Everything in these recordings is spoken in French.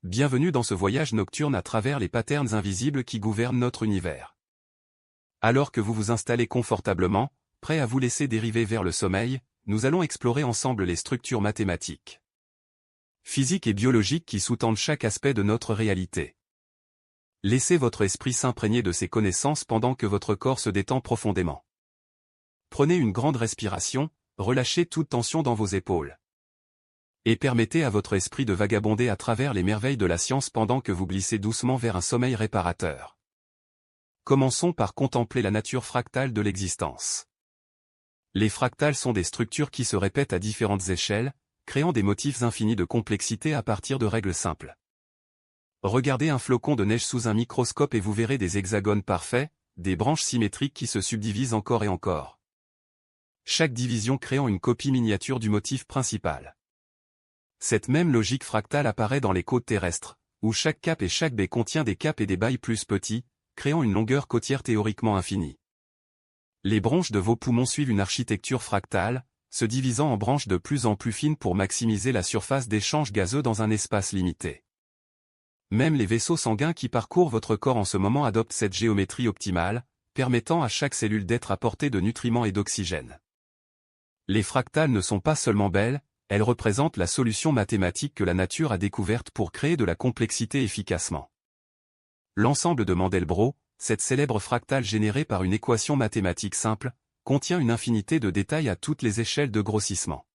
Bienvenue dans ce voyage nocturne à travers les patterns invisibles qui gouvernent notre univers. Alors que vous vous installez confortablement, prêt à vous laisser dériver vers le sommeil, nous allons explorer ensemble les structures mathématiques, physiques et biologiques qui sous-tendent chaque aspect de notre réalité. Laissez votre esprit s'imprégner de ces connaissances pendant que votre corps se détend profondément. Prenez une grande respiration, relâchez toute tension dans vos épaules. Et permettez à votre esprit de vagabonder à travers les merveilles de la science pendant que vous glissez doucement vers un sommeil réparateur. Commençons par contempler la nature fractale de l'existence. Les fractales sont des structures qui se répètent à différentes échelles, créant des motifs infinis de complexité à partir de règles simples. Regardez un flocon de neige sous un microscope et vous verrez des hexagones parfaits, des branches symétriques qui se subdivisent encore et encore. Chaque division créant une copie miniature du motif principal. Cette même logique fractale apparaît dans les côtes terrestres, où chaque cap et chaque baie contient des caps et des bailles plus petits, créant une longueur côtière théoriquement infinie. Les bronches de vos poumons suivent une architecture fractale, se divisant en branches de plus en plus fines pour maximiser la surface d'échange gazeux dans un espace limité. Même les vaisseaux sanguins qui parcourent votre corps en ce moment adoptent cette géométrie optimale, permettant à chaque cellule d'être apportée de nutriments et d'oxygène. Les fractales ne sont pas seulement belles, elles représentent la solution mathématique que la nature a découverte pour créer de la complexité efficacement. L'ensemble de Mandelbrot, cette célèbre fractale générée par une équation mathématique simple, contient une infinité de détails à toutes les échelles de grossissement.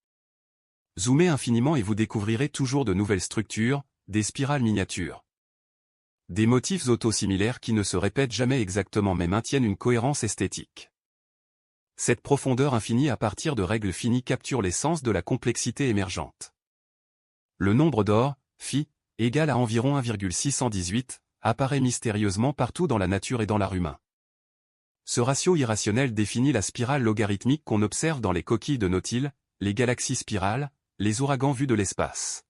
Zoomez infiniment et vous découvrirez toujours de nouvelles structures, des spirales miniatures. Des motifs autosimilaires qui ne se répètent jamais exactement mais maintiennent une cohérence esthétique. Cette profondeur infinie à partir de règles finies capture l'essence de la complexité émergente. Le nombre d'or, phi, égal à environ 1,618, apparaît mystérieusement partout dans la nature et dans l'art humain. Ce ratio irrationnel définit la spirale logarithmique qu'on observe dans les coquilles de Nautile, les galaxies spirales, les ouragans vus de l'espace.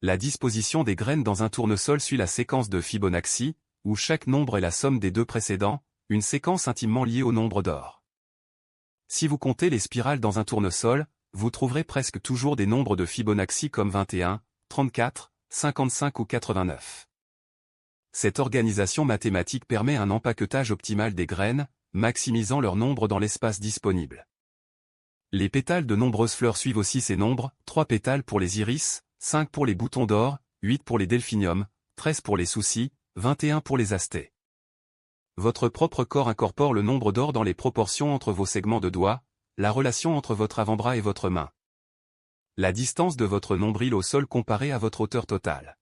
La disposition des graines dans un tournesol suit la séquence de Fibonacci, où chaque nombre est la somme des deux précédents, une séquence intimement liée au nombre d'or. Si vous comptez les spirales dans un tournesol, vous trouverez presque toujours des nombres de Fibonacci comme 21, 34, 55 ou 89. Cette organisation mathématique permet un empaquetage optimal des graines, maximisant leur nombre dans l'espace disponible. Les pétales de nombreuses fleurs suivent aussi ces nombres, 3 pétales pour les iris, 5 pour les boutons d'or, 8 pour les delphiniums, 13 pour les soucis, 21 pour les astées. Votre propre corps incorpore le nombre d'or dans les proportions entre vos segments de doigts, la relation entre votre avant-bras et votre main. La distance de votre nombril au sol comparée à votre hauteur totale.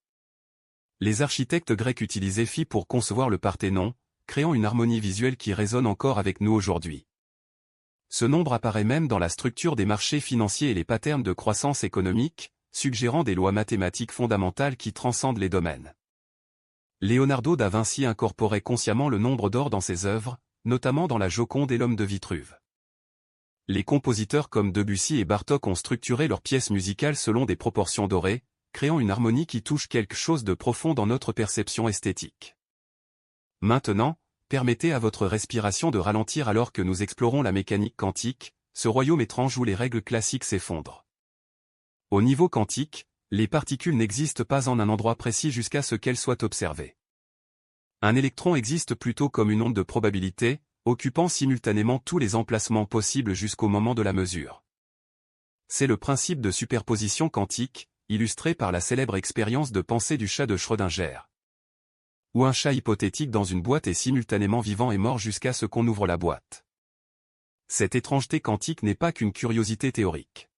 Les architectes grecs utilisaient phi pour concevoir le Parthénon, créant une harmonie visuelle qui résonne encore avec nous aujourd'hui. Ce nombre apparaît même dans la structure des marchés financiers et les patterns de croissance économique, suggérant des lois mathématiques fondamentales qui transcendent les domaines. Leonardo da Vinci incorporait consciemment le nombre d'or dans ses œuvres, notamment dans la Joconde et l'Homme de Vitruve. Les compositeurs comme Debussy et Bartók ont structuré leurs pièces musicales selon des proportions dorées, créant une harmonie qui touche quelque chose de profond dans notre perception esthétique. Maintenant, permettez à votre respiration de ralentir alors que nous explorons la mécanique quantique, ce royaume étrange où les règles classiques s'effondrent. Au niveau quantique, les particules n'existent pas en un endroit précis jusqu'à ce qu'elles soient observées. Un électron existe plutôt comme une onde de probabilité, occupant simultanément tous les emplacements possibles jusqu'au moment de la mesure. C'est le principe de superposition quantique, illustré par la célèbre expérience de pensée du chat de Schrödinger. Où un chat hypothétique dans une boîte est simultanément vivant et mort jusqu'à ce qu'on ouvre la boîte. Cette étrangeté quantique n'est pas qu'une curiosité théorique.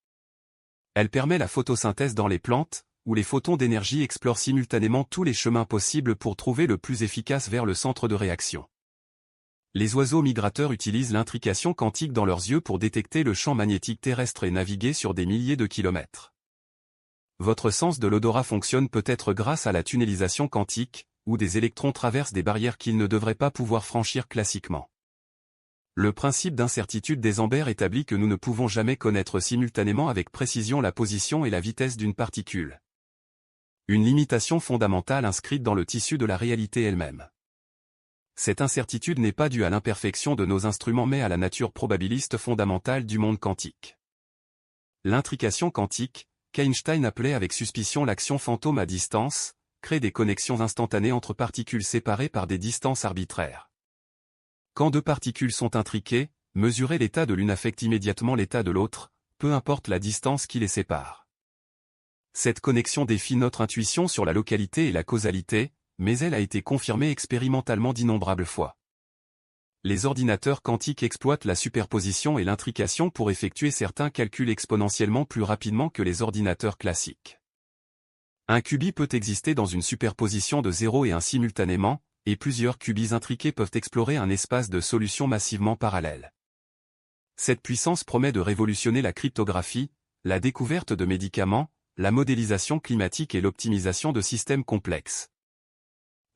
Elle permet la photosynthèse dans les plantes, où les photons d'énergie explorent simultanément tous les chemins possibles pour trouver le plus efficace vers le centre de réaction. Les oiseaux migrateurs utilisent l'intrication quantique dans leurs yeux pour détecter le champ magnétique terrestre et naviguer sur des milliers de kilomètres. Votre sens de l'odorat fonctionne peut-être grâce à la tunnelisation quantique, où des électrons traversent des barrières qu'ils ne devraient pas pouvoir franchir classiquement. Le principe d'incertitude d'Eisenberg établit que nous ne pouvons jamais connaître simultanément avec précision la position et la vitesse d'une particule. Une limitation fondamentale inscrite dans le tissu de la réalité elle-même. Cette incertitude n'est pas due à l'imperfection de nos instruments mais à la nature probabiliste fondamentale du monde quantique. L'intrication quantique, qu'Einstein appelait avec suspicion l'action fantôme à distance, crée des connexions instantanées entre particules séparées par des distances arbitraires. Quand deux particules sont intriquées, mesurer l'état de l'une affecte immédiatement l'état de l'autre, peu importe la distance qui les sépare. Cette connexion défie notre intuition sur la localité et la causalité, mais elle a été confirmée expérimentalement d'innombrables fois. Les ordinateurs quantiques exploitent la superposition et l'intrication pour effectuer certains calculs exponentiellement plus rapidement que les ordinateurs classiques. Un qubit peut exister dans une superposition de 0 et 1 simultanément, et plusieurs qubits intriqués peuvent explorer un espace de solutions massivement parallèles. Cette puissance promet de révolutionner la cryptographie, la découverte de médicaments, la modélisation climatique et l'optimisation de systèmes complexes.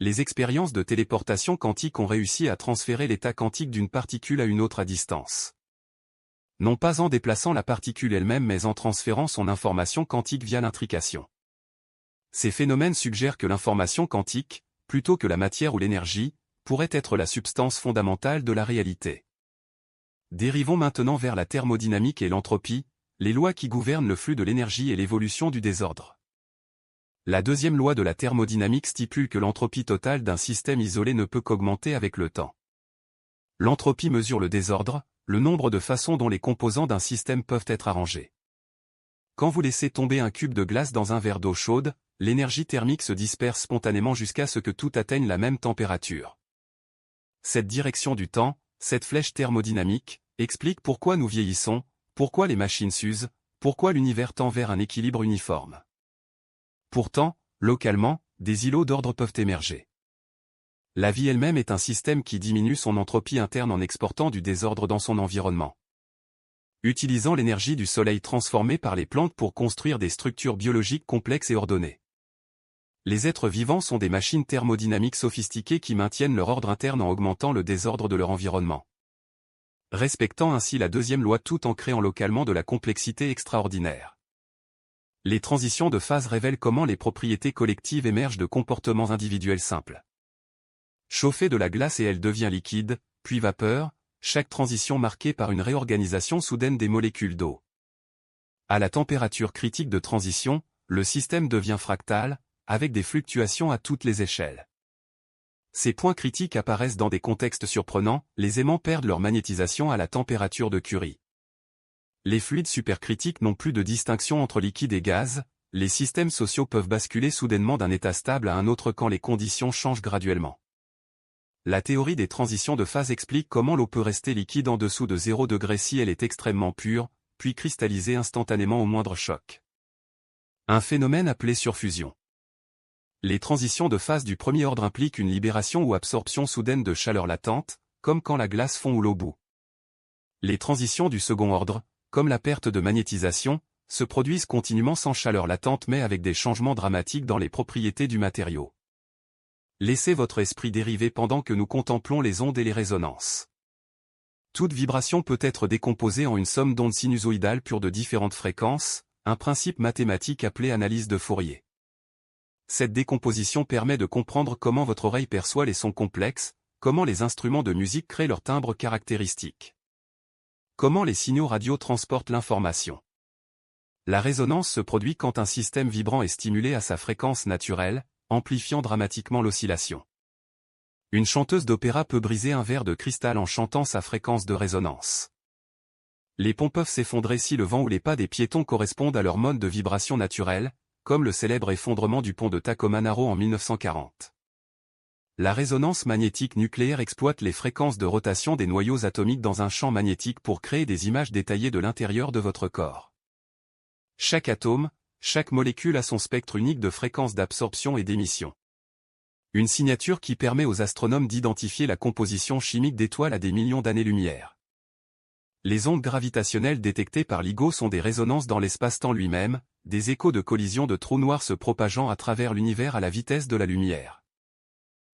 Les expériences de téléportation quantique ont réussi à transférer l'état quantique d'une particule à une autre à distance. Non pas en déplaçant la particule elle-même mais en transférant son information quantique via l'intrication. Ces phénomènes suggèrent que l'information quantique, plutôt que la matière ou l'énergie, pourrait être la substance fondamentale de la réalité. Dérivons maintenant vers la thermodynamique et l'entropie, les lois qui gouvernent le flux de l'énergie et l'évolution du désordre. La deuxième loi de la thermodynamique stipule que l'entropie totale d'un système isolé ne peut qu'augmenter avec le temps. L'entropie mesure le désordre, le nombre de façons dont les composants d'un système peuvent être arrangés. Quand vous laissez tomber un cube de glace dans un verre d'eau chaude, l'énergie thermique se disperse spontanément jusqu'à ce que tout atteigne la même température. Cette direction du temps, cette flèche thermodynamique, explique pourquoi nous vieillissons, pourquoi les machines s'usent, pourquoi l'univers tend vers un équilibre uniforme. Pourtant, localement, des îlots d'ordre peuvent émerger. La vie elle-même est un système qui diminue son entropie interne en exportant du désordre dans son environnement. Utilisant l'énergie du soleil transformée par les plantes pour construire des structures biologiques complexes et ordonnées. Les êtres vivants sont des machines thermodynamiques sophistiquées qui maintiennent leur ordre interne en augmentant le désordre de leur environnement. Respectant ainsi la deuxième loi tout en créant localement de la complexité extraordinaire. Les transitions de phase révèlent comment les propriétés collectives émergent de comportements individuels simples. Chauffée de la glace et elle devient liquide, puis vapeur, chaque transition marquée par une réorganisation soudaine des molécules d'eau. À la température critique de transition, le système devient fractal, avec des fluctuations à toutes les échelles. Ces points critiques apparaissent dans des contextes surprenants, les aimants perdent leur magnétisation à la température de Curie. Les fluides supercritiques n'ont plus de distinction entre liquide et gaz, les systèmes sociaux peuvent basculer soudainement d'un état stable à un autre quand les conditions changent graduellement. La théorie des transitions de phase explique comment l'eau peut rester liquide en dessous de 0 degré si elle est extrêmement pure, puis cristalliser instantanément au moindre choc. Un phénomène appelé surfusion. Les transitions de phase du premier ordre impliquent une libération ou absorption soudaine de chaleur latente, comme quand la glace fond ou l'eau bout. Les transitions du second ordre, comme la perte de magnétisation, se produisent continuellement sans chaleur latente mais avec des changements dramatiques dans les propriétés du matériau. Laissez votre esprit dériver pendant que nous contemplons les ondes et les résonances. Toute vibration peut être décomposée en une somme d'ondes sinusoïdales pures de différentes fréquences, un principe mathématique appelé analyse de Fourier. Cette décomposition permet de comprendre comment votre oreille perçoit les sons complexes, comment les instruments de musique créent leurs timbres caractéristiques. Comment les signaux radio transportent l'information. La résonance se produit quand un système vibrant est stimulé à sa fréquence naturelle, amplifiant dramatiquement l'oscillation. Une chanteuse d'opéra peut briser un verre de cristal en chantant sa fréquence de résonance. Les ponts peuvent s'effondrer si le vent ou les pas des piétons correspondent à leur mode de vibration naturelle, comme le célèbre effondrement du pont de Tacoma-Narrow en 1940. La résonance magnétique nucléaire exploite les fréquences de rotation des noyaux atomiques dans un champ magnétique pour créer des images détaillées de l'intérieur de votre corps. Chaque atome, chaque molécule a son spectre unique de fréquences d'absorption et d'émission. Une signature qui permet aux astronomes d'identifier la composition chimique d'étoiles à des millions d'années-lumière. Les ondes gravitationnelles détectées par LIGO sont des résonances dans l'espace-temps lui-même, des échos de collision de trous noirs se propageant à travers l'univers à la vitesse de la lumière.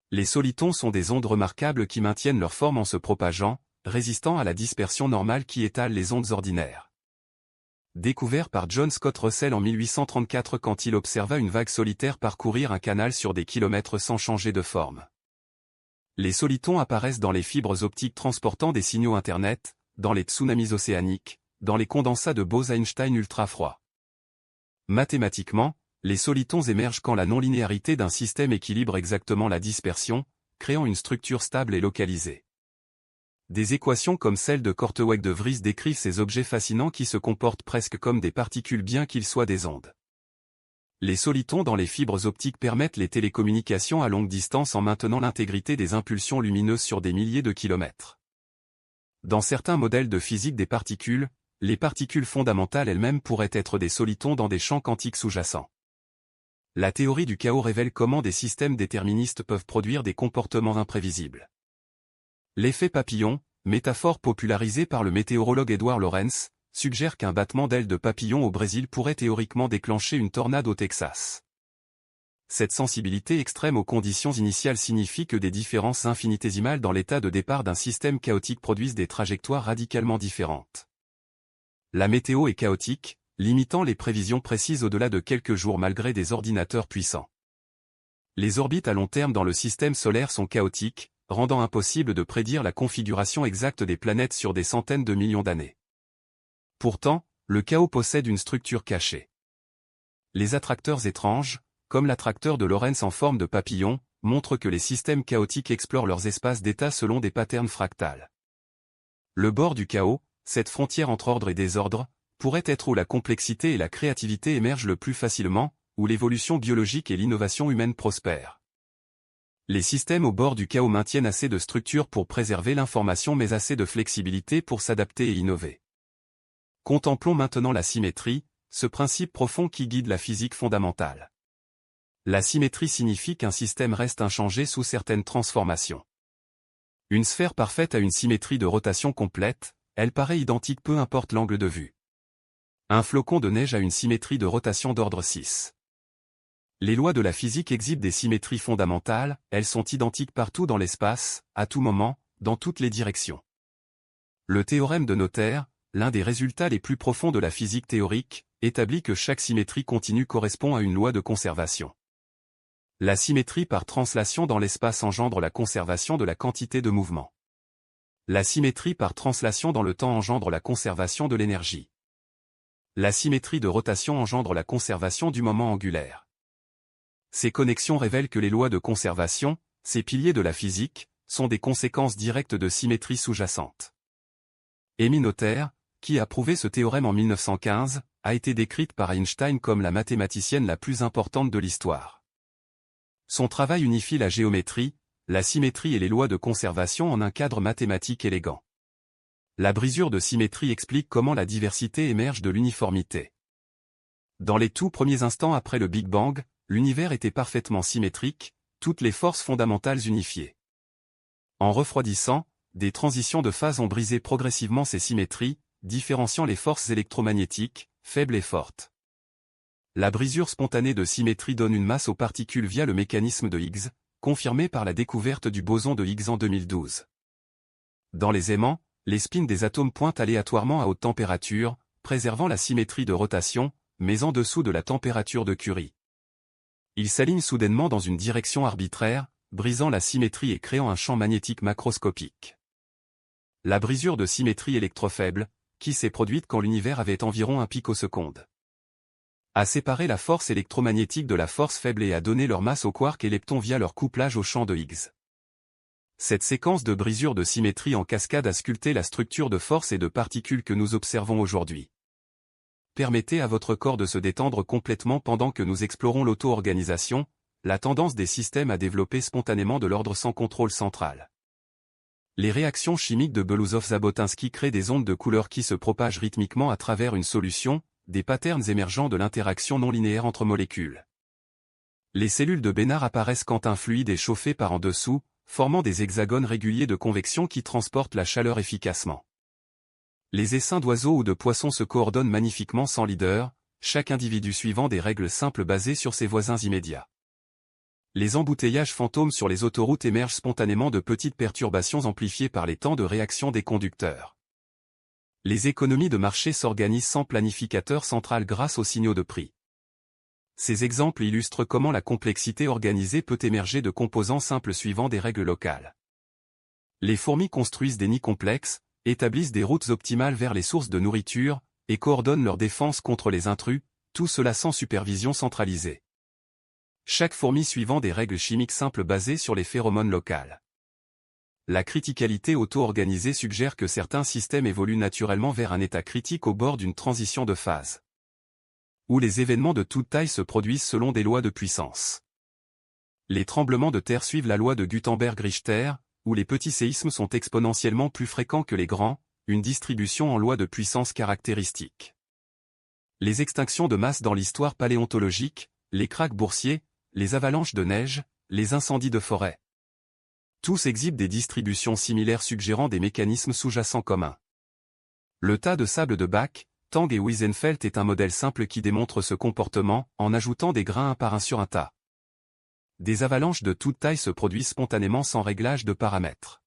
Les solitons sont des ondes remarquables qui maintiennent leur forme en se propageant, résistant à la dispersion normale qui étale les ondes ordinaires. Découvert par John Scott Russell en 1834 quand il observa une vague solitaire parcourir un canal sur des kilomètres sans changer de forme. Les solitons apparaissent dans les fibres optiques transportant des signaux Internet, dans les tsunamis océaniques, dans les condensats de Bose-Einstein ultra-froids. Mathématiquement, Les solitons émergent quand la non-linéarité d'un système équilibre exactement la dispersion, créant une structure stable et localisée. Des équations comme celle de Korteweg de Vries décrivent ces objets fascinants qui se comportent presque comme des particules bien qu'ils soient des ondes. Les solitons dans les fibres optiques permettent les télécommunications à longue distance en maintenant l'intégrité des impulsions lumineuses sur des milliers de kilomètres. Dans certains modèles de physique des particules, les particules fondamentales elles-mêmes pourraient être des solitons dans des champs quantiques sous-jacents. La théorie du chaos révèle comment des systèmes déterministes peuvent produire des comportements imprévisibles. L'effet papillon, métaphore popularisée par le météorologue Edward Lorenz, suggère qu'un battement d'ailes de papillon au Brésil pourrait théoriquement déclencher une tornade au Texas. Cette sensibilité extrême aux conditions initiales signifie que des différences infinitésimales dans l'état de départ d'un système chaotique produisent des trajectoires radicalement différentes. La météo est chaotique, limitant les prévisions précises au-delà de quelques jours malgré des ordinateurs puissants. Les orbites à long terme dans le système solaire sont chaotiques, rendant impossible de prédire la configuration exacte des planètes sur des centaines de millions d'années. Pourtant, le chaos possède une structure cachée. Les attracteurs étranges, comme l'attracteur de Lorentz en forme de papillon, montrent que les systèmes chaotiques explorent leurs espaces d'état selon des patterns fractales. Le bord du chaos, cette frontière entre ordre et désordre, pourrait être où la complexité et la créativité émergent le plus facilement, où l'évolution biologique et l'innovation humaine prospèrent. Les systèmes au bord du chaos maintiennent assez de structure pour préserver l'information mais assez de flexibilité pour s'adapter et innover. Contemplons maintenant la symétrie, ce principe profond qui guide la physique fondamentale. La symétrie signifie qu'un système reste inchangé sous certaines transformations. Une sphère parfaite a une symétrie de rotation complète, elle paraît identique peu importe l'angle de vue. Un flocon de neige a une symétrie de rotation d'ordre 6. Les lois de la physique exhibent des symétries fondamentales, elles sont identiques partout dans l'espace, à tout moment, dans toutes les directions. Le théorème de Noether, l'un des résultats les plus profonds de la physique théorique, établit que chaque symétrie continue correspond à une loi de conservation. La symétrie par translation dans l'espace engendre la conservation de la quantité de mouvement. La symétrie par translation dans le temps engendre la conservation de l'énergie. La symétrie de rotation engendre la conservation du moment angulaire. Ces connexions révèlent que les lois de conservation, ces piliers de la physique, sont des conséquences directes de symétries sous-jacentes. Emmy Noether, qui a prouvé ce théorème en 1915, a été décrite par Einstein comme la mathématicienne la plus importante de l'histoire. Son travail unifie la géométrie, la symétrie et les lois de conservation en un cadre mathématique élégant. La brisure de symétrie explique comment la diversité émerge de l'uniformité. Dans les tout premiers instants après le Big Bang, l'univers était parfaitement symétrique, toutes les forces fondamentales unifiées. En refroidissant, des transitions de phase ont brisé progressivement ces symétries, différenciant les forces électromagnétiques, faibles et fortes. La brisure spontanée de symétrie donne une masse aux particules via le mécanisme de Higgs, confirmé par la découverte du boson de Higgs en 2012. Dans les aimants, les spins des atomes pointent aléatoirement à haute température, préservant la symétrie de rotation, mais en dessous de la température de Curie. Ils s'alignent soudainement dans une direction arbitraire, brisant la symétrie et créant un champ magnétique macroscopique. La brisure de symétrie électrofaible, qui s'est produite quand l'univers avait environ un picoseconde, a séparé la force électromagnétique de la force faible et a donné leur masse aux quarks et leptons via leur couplage au champ de Higgs. Cette séquence de brisure de symétrie en cascade a sculpté la structure de force et de particules que nous observons aujourd'hui. Permettez à votre corps de se détendre complètement pendant que nous explorons l'auto-organisation, la tendance des systèmes à développer spontanément de l'ordre sans contrôle central. Les réactions chimiques de Belousov-Zabotinsky créent des ondes de couleur qui se propagent rythmiquement à travers une solution, des patterns émergents de l'interaction non linéaire entre molécules. Les cellules de Bénard apparaissent quand un fluide est chauffé par en dessous, formant des hexagones réguliers de convection qui transportent la chaleur efficacement. Les essaims d'oiseaux ou de poissons se coordonnent magnifiquement sans leader, chaque individu suivant des règles simples basées sur ses voisins immédiats. Les embouteillages fantômes sur les autoroutes émergent spontanément de petites perturbations amplifiées par les temps de réaction des conducteurs. Les économies de marché s'organisent sans planificateur central grâce aux signaux de prix. Ces exemples illustrent comment la complexité organisée peut émerger de composants simples suivant des règles locales. Les fourmis construisent des nids complexes, établissent des routes optimales vers les sources de nourriture, et coordonnent leur défense contre les intrus, tout cela sans supervision centralisée. Chaque fourmi suivant des règles chimiques simples basées sur les phéromones locales. La criticalité auto-organisée suggère que certains systèmes évoluent naturellement vers un état critique au bord d'une transition de phase, où les événements de toute taille se produisent selon des lois de puissance. Les tremblements de terre suivent la loi de Gutenberg-Richter, où les petits séismes sont exponentiellement plus fréquents que les grands, une distribution en loi de puissance caractéristique. Les extinctions de masse dans l'histoire paléontologique, les krachs boursiers, les avalanches de neige, les incendies de forêt. Tous exhibent des distributions similaires suggérant des mécanismes sous-jacents communs. Le tas de sable de Bach, Tang et Wiesenfeld est un modèle simple qui démontre ce comportement, en ajoutant des grains un par un sur un tas. Des avalanches de toute taille se produisent spontanément sans réglage de paramètres.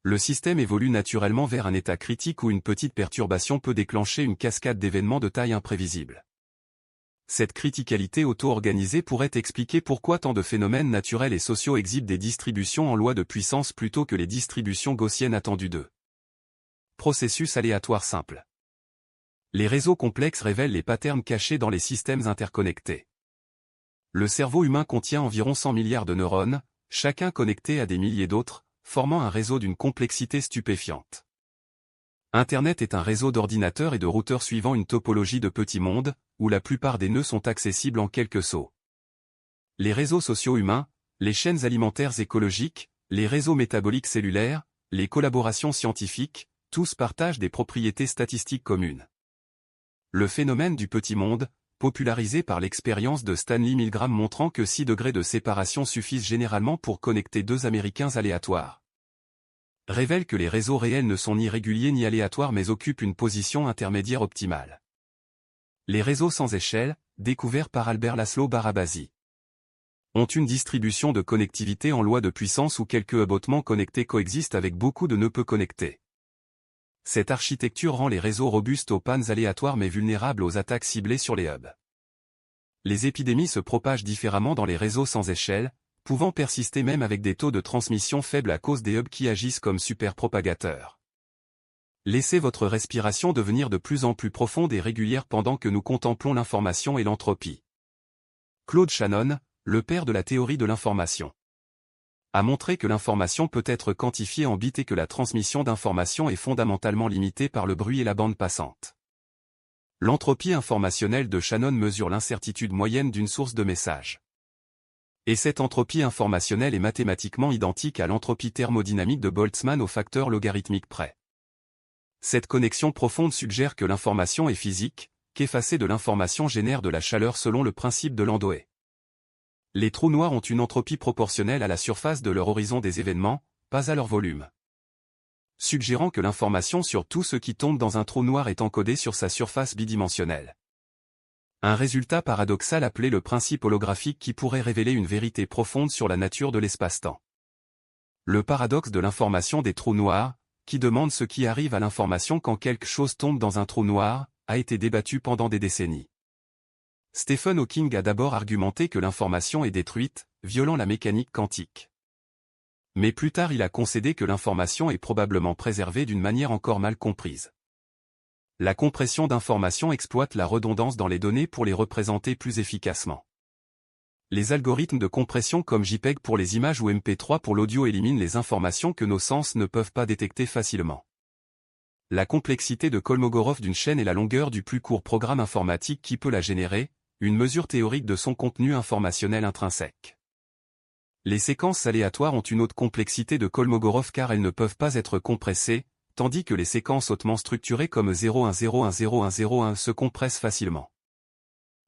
Le système évolue naturellement vers un état critique où une petite perturbation peut déclencher une cascade d'événements de taille imprévisible. Cette criticalité auto-organisée pourrait expliquer pourquoi tant de phénomènes naturels et sociaux exhibent des distributions en loi de puissance plutôt que les distributions gaussiennes attendues d'eux. Processus aléatoire simple. Les réseaux complexes révèlent les patterns cachés dans les systèmes interconnectés. Le cerveau humain contient environ 100 milliards de neurones, chacun connecté à des milliers d'autres, formant un réseau d'une complexité stupéfiante. Internet est un réseau d'ordinateurs et de routeurs suivant une topologie de petits mondes, où la plupart des nœuds sont accessibles en quelques sauts. Les réseaux sociaux humains, les chaînes alimentaires écologiques, les réseaux métaboliques cellulaires, les collaborations scientifiques, tous partagent des propriétés statistiques communes. Le phénomène du petit monde, popularisé par l'expérience de Stanley Milgram montrant que 6 degrés de séparation suffisent généralement pour connecter deux Américains aléatoires, révèle que les réseaux réels ne sont ni réguliers ni aléatoires mais occupent une position intermédiaire optimale. Les réseaux sans échelle, découverts par Albert Laszlo Barabasi, ont une distribution de connectivité en loi de puissance où quelques hubs hautement connectés coexistent avec beaucoup de nœuds peu connectés. Cette architecture rend les réseaux robustes aux pannes aléatoires mais vulnérables aux attaques ciblées sur les hubs. Les épidémies se propagent différemment dans les réseaux sans échelle, pouvant persister même avec des taux de transmission faibles à cause des hubs qui agissent comme superpropagateurs. Laissez votre respiration devenir de plus en plus profonde et régulière pendant que nous contemplons l'information et l'entropie. Claude Shannon, le père de la théorie de l'information, a montré que l'information peut être quantifiée en bits et que la transmission d'informations est fondamentalement limitée par le bruit et la bande passante. L'entropie informationnelle de Shannon mesure l'incertitude moyenne d'une source de messages. Et cette entropie informationnelle est mathématiquement identique à l'entropie thermodynamique de Boltzmann au facteur logarithmique près. Cette connexion profonde suggère que l'information est physique, qu'effacer de l'information génère de la chaleur selon le principe de Landauer. Les trous noirs ont une entropie proportionnelle à la surface de leur horizon des événements, pas à leur volume, suggérant que l'information sur tout ce qui tombe dans un trou noir est encodée sur sa surface bidimensionnelle. Un résultat paradoxal appelé le principe holographique qui pourrait révéler une vérité profonde sur la nature de l'espace-temps. Le paradoxe de l'information des trous noirs, qui demande ce qui arrive à l'information quand quelque chose tombe dans un trou noir, a été débattu pendant des décennies. Stephen Hawking a d'abord argumenté que l'information est détruite, violant la mécanique quantique. Mais plus tard il a concédé que l'information est probablement préservée d'une manière encore mal comprise. La compression d'informations exploite la redondance dans les données pour les représenter plus efficacement. Les algorithmes de compression comme JPEG pour les images ou MP3 pour l'audio éliminent les informations que nos sens ne peuvent pas détecter facilement. La complexité de Kolmogorov d'une chaîne est la longueur du plus court programme informatique qui peut la générer, une mesure théorique de son contenu informationnel intrinsèque. Les séquences aléatoires ont une haute complexité de Kolmogorov car elles ne peuvent pas être compressées, tandis que les séquences hautement structurées comme 01010101 se compressent facilement.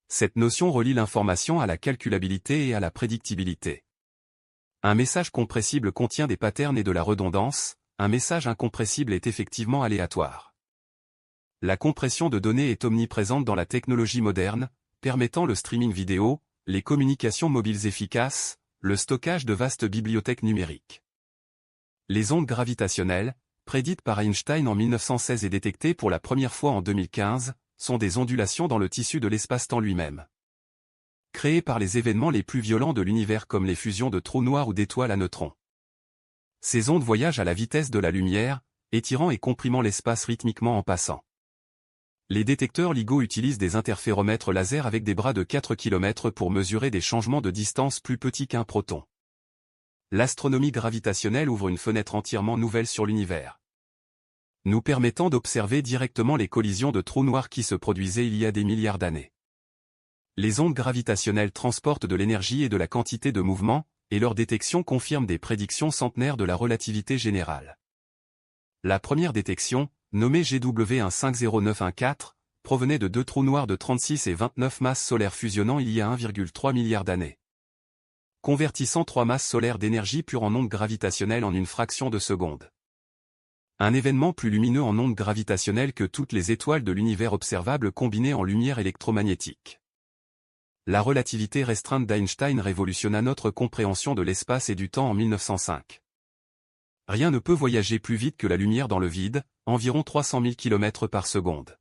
Cette notion relie l'information à la calculabilité et à la prédictibilité. Un message compressible contient des patterns et de la redondance, un message incompressible est effectivement aléatoire. La compression de données est omniprésente dans la technologie moderne, permettant le streaming vidéo, les communications mobiles efficaces, le stockage de vastes bibliothèques numériques. Les ondes gravitationnelles, prédites par Einstein en 1916 et détectées pour la première fois en 2015, sont des ondulations dans le tissu de l'espace-temps lui-même. Créées par les événements les plus violents de l'univers comme les fusions de trous noirs ou d'étoiles à neutrons. Ces ondes voyagent à la vitesse de la lumière, étirant et comprimant l'espace rythmiquement en passant. Les détecteurs LIGO utilisent des interféromètres laser avec des bras de 4 km pour mesurer des changements de distance plus petits qu'un proton. L'astronomie gravitationnelle ouvre une fenêtre entièrement nouvelle sur l'univers, nous permettant d'observer directement les collisions de trous noirs qui se produisaient il y a des milliards d'années. Les ondes gravitationnelles transportent de l'énergie et de la quantité de mouvement, et leur détection confirme des prédictions centenaires de la relativité générale. La première détection, nommée GW150914, provenait de deux trous noirs de 36 et 29 masses solaires fusionnant il y a 1,3 milliard d'années, convertissant 3 masses solaires d'énergie pure en ondes gravitationnelles en une fraction de seconde. Un événement plus lumineux en ondes gravitationnelles que toutes les étoiles de l'univers observable combinées en lumière électromagnétique. La relativité restreinte d'Einstein révolutionna notre compréhension de l'espace et du temps en 1905. Rien ne peut voyager plus vite que la lumière dans le vide, environ 300 000 km par seconde.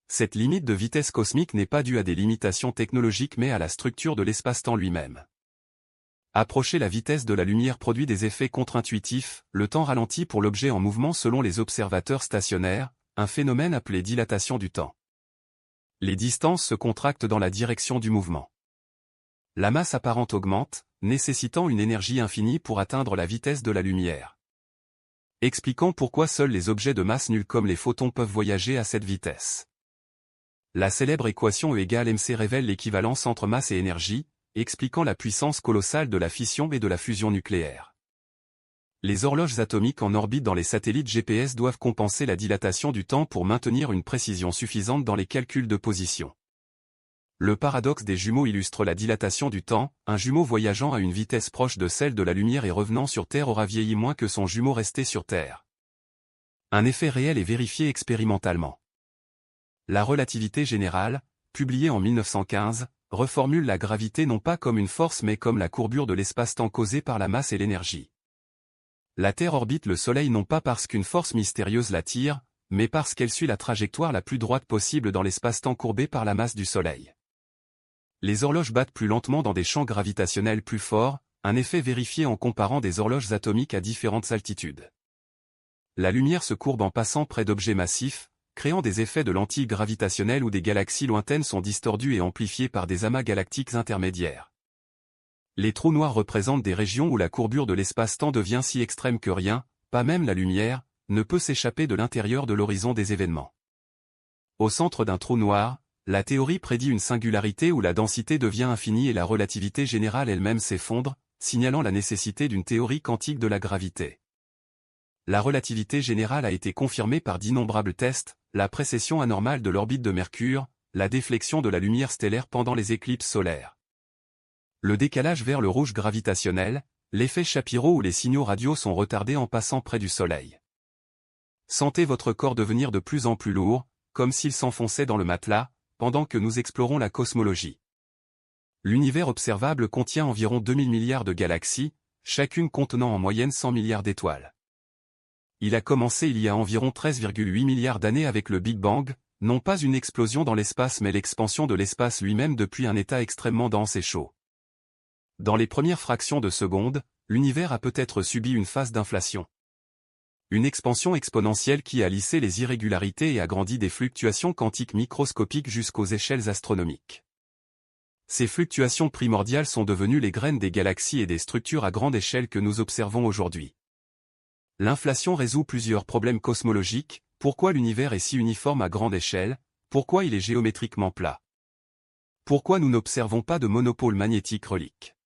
Cette limite de vitesse cosmique n'est pas due à des limitations technologiques mais à la structure de l'espace-temps lui-même. Approcher la vitesse de la lumière produit des effets contre-intuitifs, le temps ralentit pour l'objet en mouvement selon les observateurs stationnaires, un phénomène appelé dilatation du temps. Les distances se contractent dans la direction du mouvement. La masse apparente augmente, nécessitant une énergie infinie pour atteindre la vitesse de la lumière. Expliquant pourquoi seuls les objets de masse nulle comme les photons peuvent voyager à cette vitesse. La célèbre équation E égale mc révèle l'équivalence entre masse et énergie, expliquant la puissance colossale de la fission et de la fusion nucléaire. Les horloges atomiques en orbite dans les satellites GPS doivent compenser la dilatation du temps pour maintenir une précision suffisante dans les calculs de position. Le paradoxe des jumeaux illustre la dilatation du temps, un jumeau voyageant à une vitesse proche de celle de la lumière et revenant sur Terre aura vieilli moins que son jumeau resté sur Terre. Un effet réel est vérifié expérimentalement. La relativité générale, publiée en 1915, reformule la gravité non pas comme une force mais comme la courbure de l'espace-temps causée par la masse et l'énergie. La Terre orbite le Soleil non pas parce qu'une force mystérieuse l'attire, mais parce qu'elle suit la trajectoire la plus droite possible dans l'espace-temps courbé par la masse du Soleil. Les horloges battent plus lentement dans des champs gravitationnels plus forts, un effet vérifié en comparant des horloges atomiques à différentes altitudes. La lumière se courbe en passant près d'objets massifs, créant des effets de lentilles gravitationnelles où des galaxies lointaines sont distordues et amplifiées par des amas galactiques intermédiaires. Les trous noirs représentent des régions où la courbure de l'espace-temps devient si extrême que rien, pas même la lumière, ne peut s'échapper de l'intérieur de l'horizon des événements. Au centre d'un trou noir, la théorie prédit une singularité où la densité devient infinie et la relativité générale elle-même s'effondre, signalant la nécessité d'une théorie quantique de la gravité. La relativité générale a été confirmée par d'innombrables tests, la précession anormale de l'orbite de Mercure, la déflexion de la lumière stellaire pendant les éclipses solaires. Le décalage vers le rouge gravitationnel, l'effet Shapiro où les signaux radio sont retardés en passant près du Soleil. Sentez votre corps devenir de plus en plus lourd, comme s'il s'enfonçait dans le matelas, pendant que nous explorons la cosmologie. L'univers observable contient environ 2000 milliards de galaxies, chacune contenant en moyenne 100 milliards d'étoiles. Il a commencé il y a environ 13,8 milliards d'années avec le Big Bang, non pas une explosion dans l'espace mais l'expansion de l'espace lui-même depuis un état extrêmement dense et chaud. Dans les premières fractions de seconde, l'univers a peut-être subi une phase d'inflation. Une expansion exponentielle qui a lissé les irrégularités et agrandi des fluctuations quantiques microscopiques jusqu'aux échelles astronomiques. Ces fluctuations primordiales sont devenues les graines des galaxies et des structures à grande échelle que nous observons aujourd'hui. L'inflation résout plusieurs problèmes cosmologiques, pourquoi l'univers est si uniforme à grande échelle, pourquoi il est géométriquement plat. Pourquoi nous n'observons pas de monopôle magnétique relique.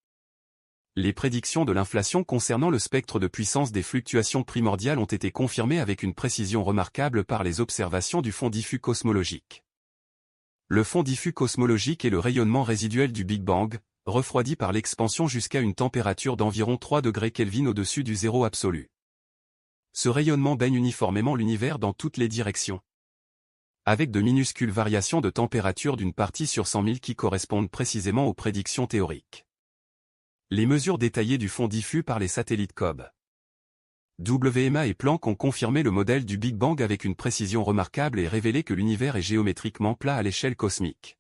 Les prédictions de l'inflation concernant le spectre de puissance des fluctuations primordiales ont été confirmées avec une précision remarquable par les observations du fond diffus cosmologique. Le fond diffus cosmologique est le rayonnement résiduel du Big Bang, refroidi par l'expansion jusqu'à une température d'environ 3 degrés Kelvin au-dessus du zéro absolu. Ce rayonnement baigne uniformément l'univers dans toutes les directions. Avec de minuscules variations de température d'une partie sur 100 000 qui correspondent précisément aux prédictions théoriques. Les mesures détaillées du fond diffus par les satellites Cobb. WMA et Planck ont confirmé le modèle du Big Bang avec une précision remarquable et révélé que l'univers est géométriquement plat à l'échelle cosmique.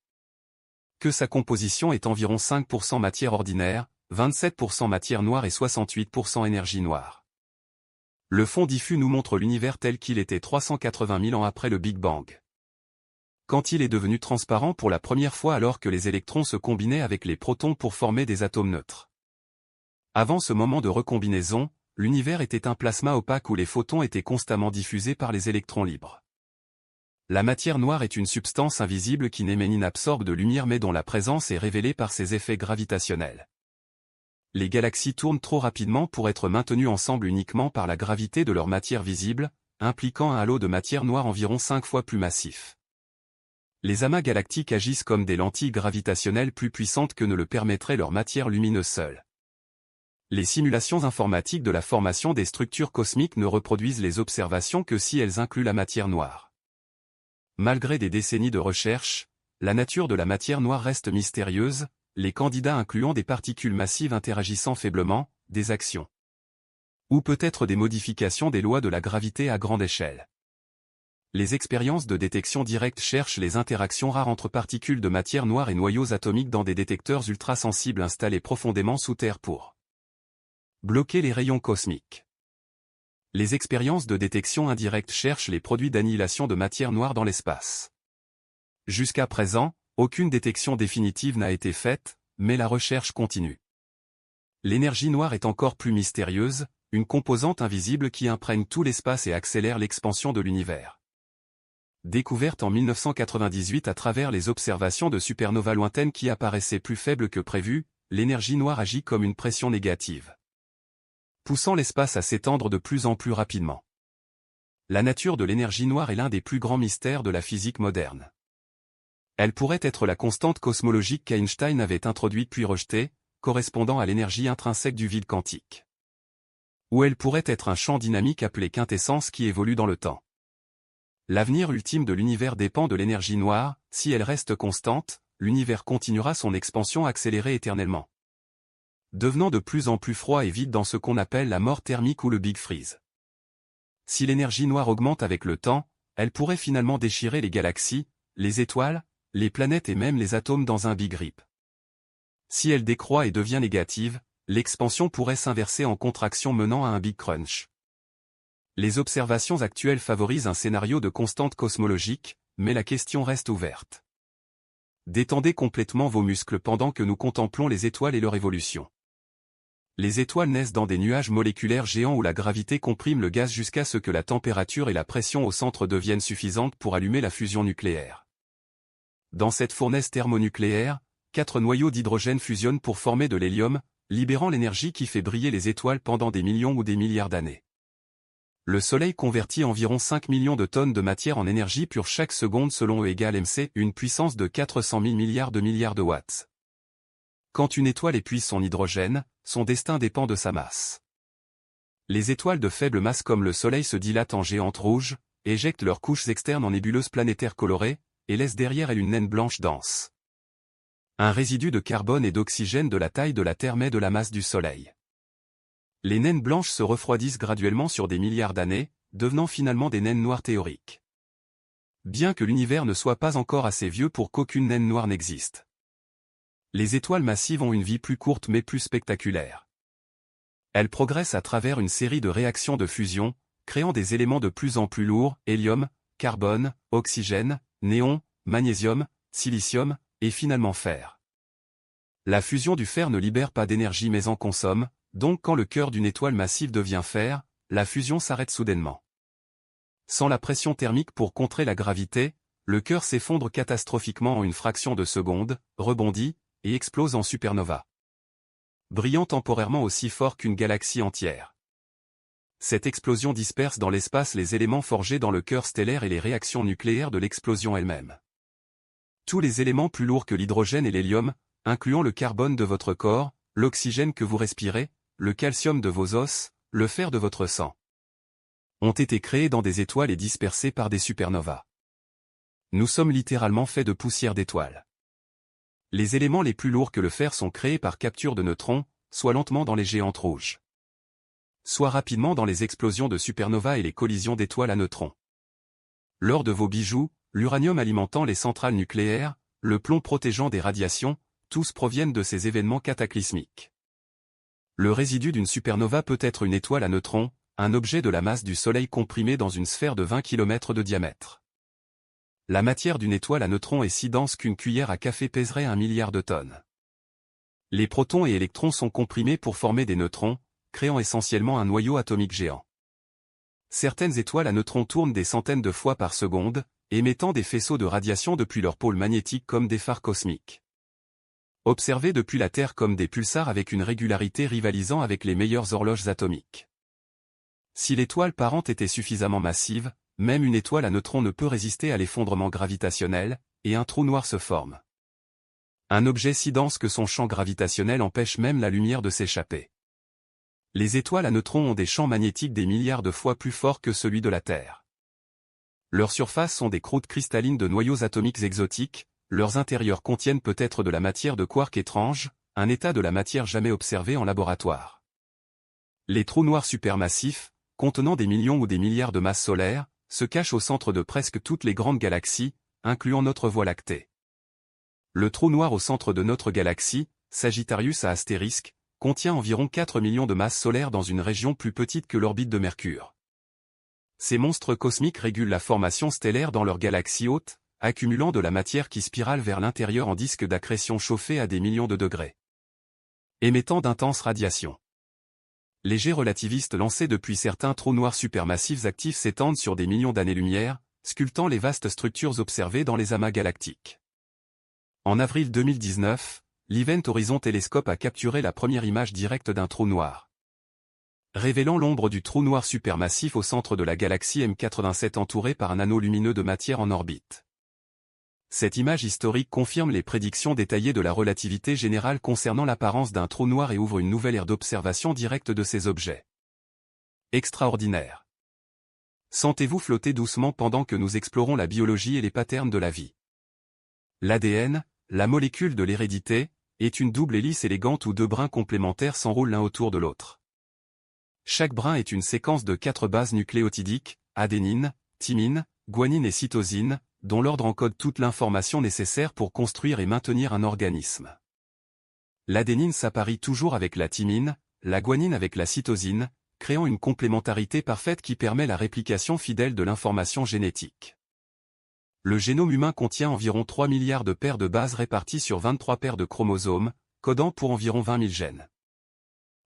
Que sa composition est environ 5% matière ordinaire, 27% matière noire et 68% énergie noire. Le fond diffus nous montre l'univers tel qu'il était 380 000 ans après le Big Bang. quand il est devenu transparent pour la première fois alors que les électrons se combinaient avec les protons pour former des atomes neutres. Avant ce moment de recombinaison, l'univers était un plasma opaque où les photons étaient constamment diffusés par les électrons libres. La matière noire est une substance invisible qui n'émet ni n'absorbe de lumière mais dont la présence est révélée par ses effets gravitationnels. Les galaxies tournent trop rapidement pour être maintenues ensemble uniquement par la gravité de leur matière visible, impliquant un halo de matière noire environ 5 fois plus massif. Les amas galactiques agissent comme des lentilles gravitationnelles plus puissantes que ne le permettrait leur matière lumineuse seule. Les simulations informatiques de la formation des structures cosmiques ne reproduisent les observations que si elles incluent la matière noire. Malgré des décennies de recherche, la nature de la matière noire reste mystérieuse, les candidats incluant des particules massives interagissant faiblement, des actions. Ou peut-être des modifications des lois de la gravité à grande échelle. Les expériences de détection directe cherchent les interactions rares entre particules de matière noire et noyaux atomiques dans des détecteurs ultrasensibles installés profondément sous terre pour bloquer les rayons cosmiques. Les expériences de détection indirecte cherchent les produits d'annihilation de matière noire dans l'espace. Jusqu'à présent, aucune détection définitive n'a été faite, mais la recherche continue. L'énergie noire est encore plus mystérieuse, une composante invisible qui imprègne tout l'espace et accélère l'expansion de l'univers. Découverte en 1998 à travers les observations de supernovas lointaines qui apparaissaient plus faibles que prévu, l'énergie noire agit comme une pression négative, poussant l'espace à s'étendre de plus en plus rapidement. La nature de l'énergie noire est l'un des plus grands mystères de la physique moderne. Elle pourrait être la constante cosmologique qu'Einstein avait introduite puis rejetée, correspondant à l'énergie intrinsèque du vide quantique. Ou elle pourrait être un champ dynamique appelé quintessence qui évolue dans le temps. L'avenir ultime de l'univers dépend de l'énergie noire, si elle reste constante, l'univers continuera son expansion accélérée éternellement, devenant de plus en plus froid et vide dans ce qu'on appelle la mort thermique ou le Big Freeze. Si l'énergie noire augmente avec le temps, elle pourrait finalement déchirer les galaxies, les étoiles, les planètes et même les atomes dans un Big Rip. Si elle décroît et devient négative, l'expansion pourrait s'inverser en contraction menant à un Big Crunch. Les observations actuelles favorisent un scénario de constante cosmologique, mais la question reste ouverte. Détendez complètement vos muscles pendant que nous contemplons les étoiles et leur évolution. Les étoiles naissent dans des nuages moléculaires géants où la gravité comprime le gaz jusqu'à ce que la température et la pression au centre deviennent suffisantes pour allumer la fusion nucléaire. Dans cette fournaise thermonucléaire, 4 noyaux d'hydrogène fusionnent pour former de l'hélium, libérant l'énergie qui fait briller les étoiles pendant des millions ou des milliards d'années. Le Soleil convertit environ 5 millions de tonnes de matière en énergie pure chaque seconde selon E égale mc, une puissance de 400 000 milliards de watts. Quand une étoile épuise son hydrogène, son destin dépend de sa masse. Les étoiles de faible masse comme le Soleil se dilatent en géantes rouges, éjectent leurs couches externes en nébuleuses planétaires colorées, et laissent derrière elles une naine blanche dense. Un résidu de carbone et d'oxygène de la taille de la Terre mais de la masse du Soleil. Les naines blanches se refroidissent graduellement sur des milliards d'années, devenant finalement des naines noires théoriques. Bien que l'univers ne soit pas encore assez vieux pour qu'aucune naine noire n'existe. Les étoiles massives ont une vie plus courte mais plus spectaculaire. Elles progressent à travers une série de réactions de fusion, créant des éléments de plus en plus lourds, hélium, carbone, oxygène, néon, magnésium, silicium, et finalement fer. La fusion du fer ne libère pas d'énergie mais en consomme, donc quand le cœur d'une étoile massive devient fer, la fusion s'arrête soudainement. Sans la pression thermique pour contrer la gravité, le cœur s'effondre catastrophiquement en une fraction de seconde, rebondit, et explose en supernova. Brillant temporairement aussi fort qu'une galaxie entière. Cette explosion disperse dans l'espace les éléments forgés dans le cœur stellaire et les réactions nucléaires de l'explosion elle-même. Tous les éléments plus lourds que l'hydrogène et l'hélium, incluant le carbone de votre corps, l'oxygène que vous respirez, le calcium de vos os, le fer de votre sang, ont été créés dans des étoiles et dispersés par des supernovas. Nous sommes littéralement faits de poussière d'étoiles. Les éléments les plus lourds que le fer sont créés par capture de neutrons, soit lentement dans les géantes rouges, soit rapidement dans les explosions de supernovas et les collisions d'étoiles à neutrons. Lors de vos bijoux, l'uranium alimentant les centrales nucléaires, le plomb protégeant des radiations, tous proviennent de ces événements cataclysmiques. Le résidu d'une supernova peut être une étoile à neutrons, un objet de la masse du Soleil comprimé dans une sphère de 20 km de diamètre. La matière d'une étoile à neutrons est si dense qu'une cuillère à café pèserait 1 milliard de tonnes. Les protons et électrons sont comprimés pour former des neutrons, créant essentiellement un noyau atomique géant. Certaines étoiles à neutrons tournent des centaines de fois par seconde, émettant des faisceaux de radiation depuis leur pôle magnétique comme des phares cosmiques. Observés depuis la Terre comme des pulsars avec une régularité rivalisant avec les meilleures horloges atomiques. Si l'étoile parente était suffisamment massive, même une étoile à neutrons ne peut résister à l'effondrement gravitationnel, et un trou noir se forme. Un objet si dense que son champ gravitationnel empêche même la lumière de s'échapper. Les étoiles à neutrons ont des champs magnétiques des milliards de fois plus forts que celui de la Terre. Leurs surfaces sont des croûtes cristallines de noyaux atomiques exotiques, leurs intérieurs contiennent peut-être de la matière de quark étrange, un état de la matière jamais observé en laboratoire. Les trous noirs supermassifs, contenant des millions ou des milliards de masses solaires, se cachent au centre de presque toutes les grandes galaxies, incluant notre Voie lactée. Le trou noir au centre de notre galaxie, Sagittarius à astérisque, contient environ 4 millions de masses solaires dans une région plus petite que l'orbite de Mercure. Ces monstres cosmiques régulent la formation stellaire dans leur galaxie haute, accumulant de la matière qui spirale vers l'intérieur en disques d'accrétion chauffés à des millions de degrés. Émettant d'intenses radiations. Les jets relativistes lancés depuis certains trous noirs supermassifs actifs s'étendent sur des millions d'années-lumière, sculptant les vastes structures observées dans les amas galactiques. En avril 2019, l'Event Horizon Telescope a capturé la première image directe d'un trou noir. Révélant l'ombre du trou noir supermassif au centre de la galaxie M87 entouré par un anneau lumineux de matière en orbite. Cette image historique confirme les prédictions détaillées de la relativité générale concernant l'apparence d'un trou noir et ouvre une nouvelle ère d'observation directe de ces objets. Extraordinaire. Sentez-vous flotter doucement pendant que nous explorons la biologie et les patterns de la vie. L'ADN, la molécule de l'hérédité, est une double hélice élégante où deux brins complémentaires s'enroulent l'un autour de l'autre. Chaque brin est une séquence de 4 bases nucléotidiques, adénine, thymine, guanine et cytosine, dont l'ordre encode toute l'information nécessaire pour construire et maintenir un organisme. L'adénine s'apparie toujours avec la thymine, la guanine avec la cytosine, créant une complémentarité parfaite qui permet la réplication fidèle de l'information génétique. Le génome humain contient environ 3 milliards de paires de bases réparties sur 23 paires de chromosomes, codant pour environ 20 000 gènes.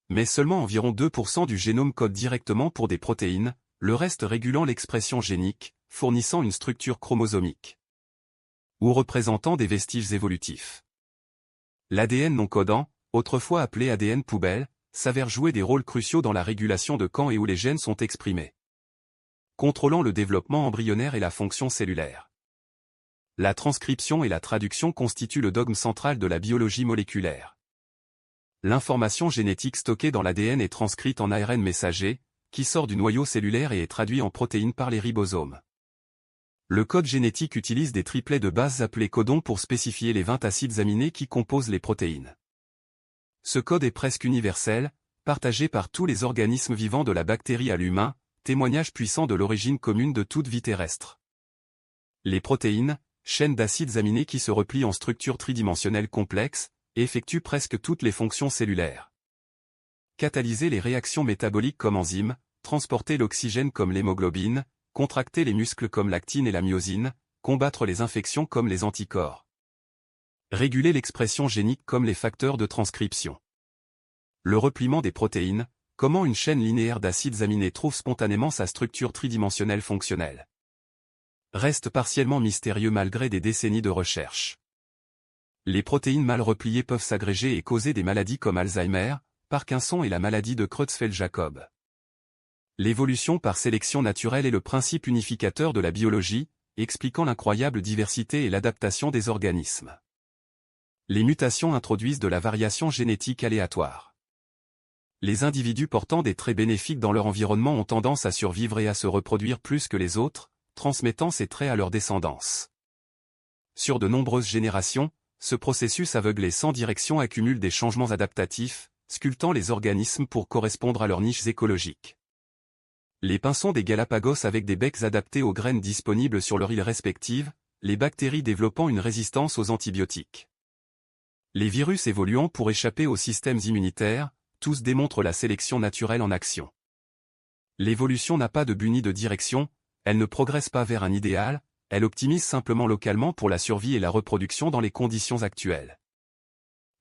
Mais seulement environ 2% du génome code directement pour des protéines, le reste régulant l'expression génique, fournissant une structure chromosomique. Ou représentant des vestiges évolutifs. L'ADN non codant, autrefois appelé ADN poubelle, s'avère jouer des rôles cruciaux dans la régulation de quand et où les gènes sont exprimés. Contrôlant le développement embryonnaire et la fonction cellulaire. La transcription et la traduction constituent le dogme central de la biologie moléculaire. L'information génétique stockée dans l'ADN est transcrite en ARN messager, qui sort du noyau cellulaire et est traduit en protéines par les ribosomes. Le code génétique utilise des triplets de bases appelés codons pour spécifier les 20 acides aminés qui composent les protéines. Ce code est presque universel, partagé par tous les organismes vivants de la bactérie à l'humain, témoignage puissant de l'origine commune de toute vie terrestre. Les protéines, chaînes d'acides aminés qui se replient en structures tridimensionnelles complexes, et effectuent presque toutes les fonctions cellulaires. Catalyser les réactions métaboliques comme enzymes, transporter l'oxygène comme l'hémoglobine, contracter les muscles comme l'actine et la myosine, combattre les infections comme les anticorps. Réguler l'expression génique comme les facteurs de transcription. Le repliement des protéines, comment une chaîne linéaire d'acides aminés trouve spontanément sa structure tridimensionnelle fonctionnelle. Reste partiellement mystérieux malgré des décennies de recherche. Les protéines mal repliées peuvent s'agréger et causer des maladies comme Alzheimer, Parkinson et la maladie de Creutzfeldt-Jakob. L'évolution par sélection naturelle est le principe unificateur de la biologie, expliquant l'incroyable diversité et l'adaptation des organismes. Les mutations introduisent de la variation génétique aléatoire. Les individus portant des traits bénéfiques dans leur environnement ont tendance à survivre et à se reproduire plus que les autres, transmettant ces traits à leur descendance. Sur de nombreuses générations, ce processus aveuglé sans direction accumule des changements adaptatifs, sculptant les organismes pour correspondre à leurs niches écologiques. Les pinsons des Galapagos avec des becs adaptés aux graines disponibles sur leur île respective, les bactéries développant une résistance aux antibiotiques. Les virus évoluant pour échapper aux systèmes immunitaires, tous démontrent la sélection naturelle en action. L'évolution n'a pas de but ni de direction, elle ne progresse pas vers un idéal, elle optimise simplement localement pour la survie et la reproduction dans les conditions actuelles.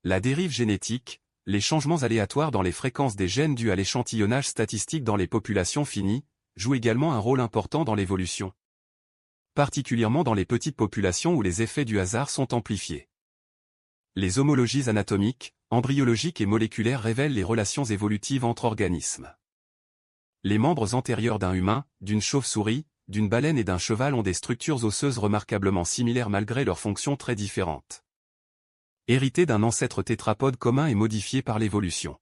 La dérive génétique, les changements aléatoires dans les fréquences des gènes dus à l'échantillonnage statistique dans les populations finies, jouent également un rôle important dans l'évolution. Particulièrement dans les petites populations où les effets du hasard sont amplifiés. Les homologies anatomiques, embryologiques et moléculaires révèlent les relations évolutives entre organismes. Les membres antérieurs d'un humain, d'une chauve-souris, d'une baleine et d'un cheval ont des structures osseuses remarquablement similaires malgré leurs fonctions très différentes. Hérités d'un ancêtre tétrapode commun et modifiés par l'évolution.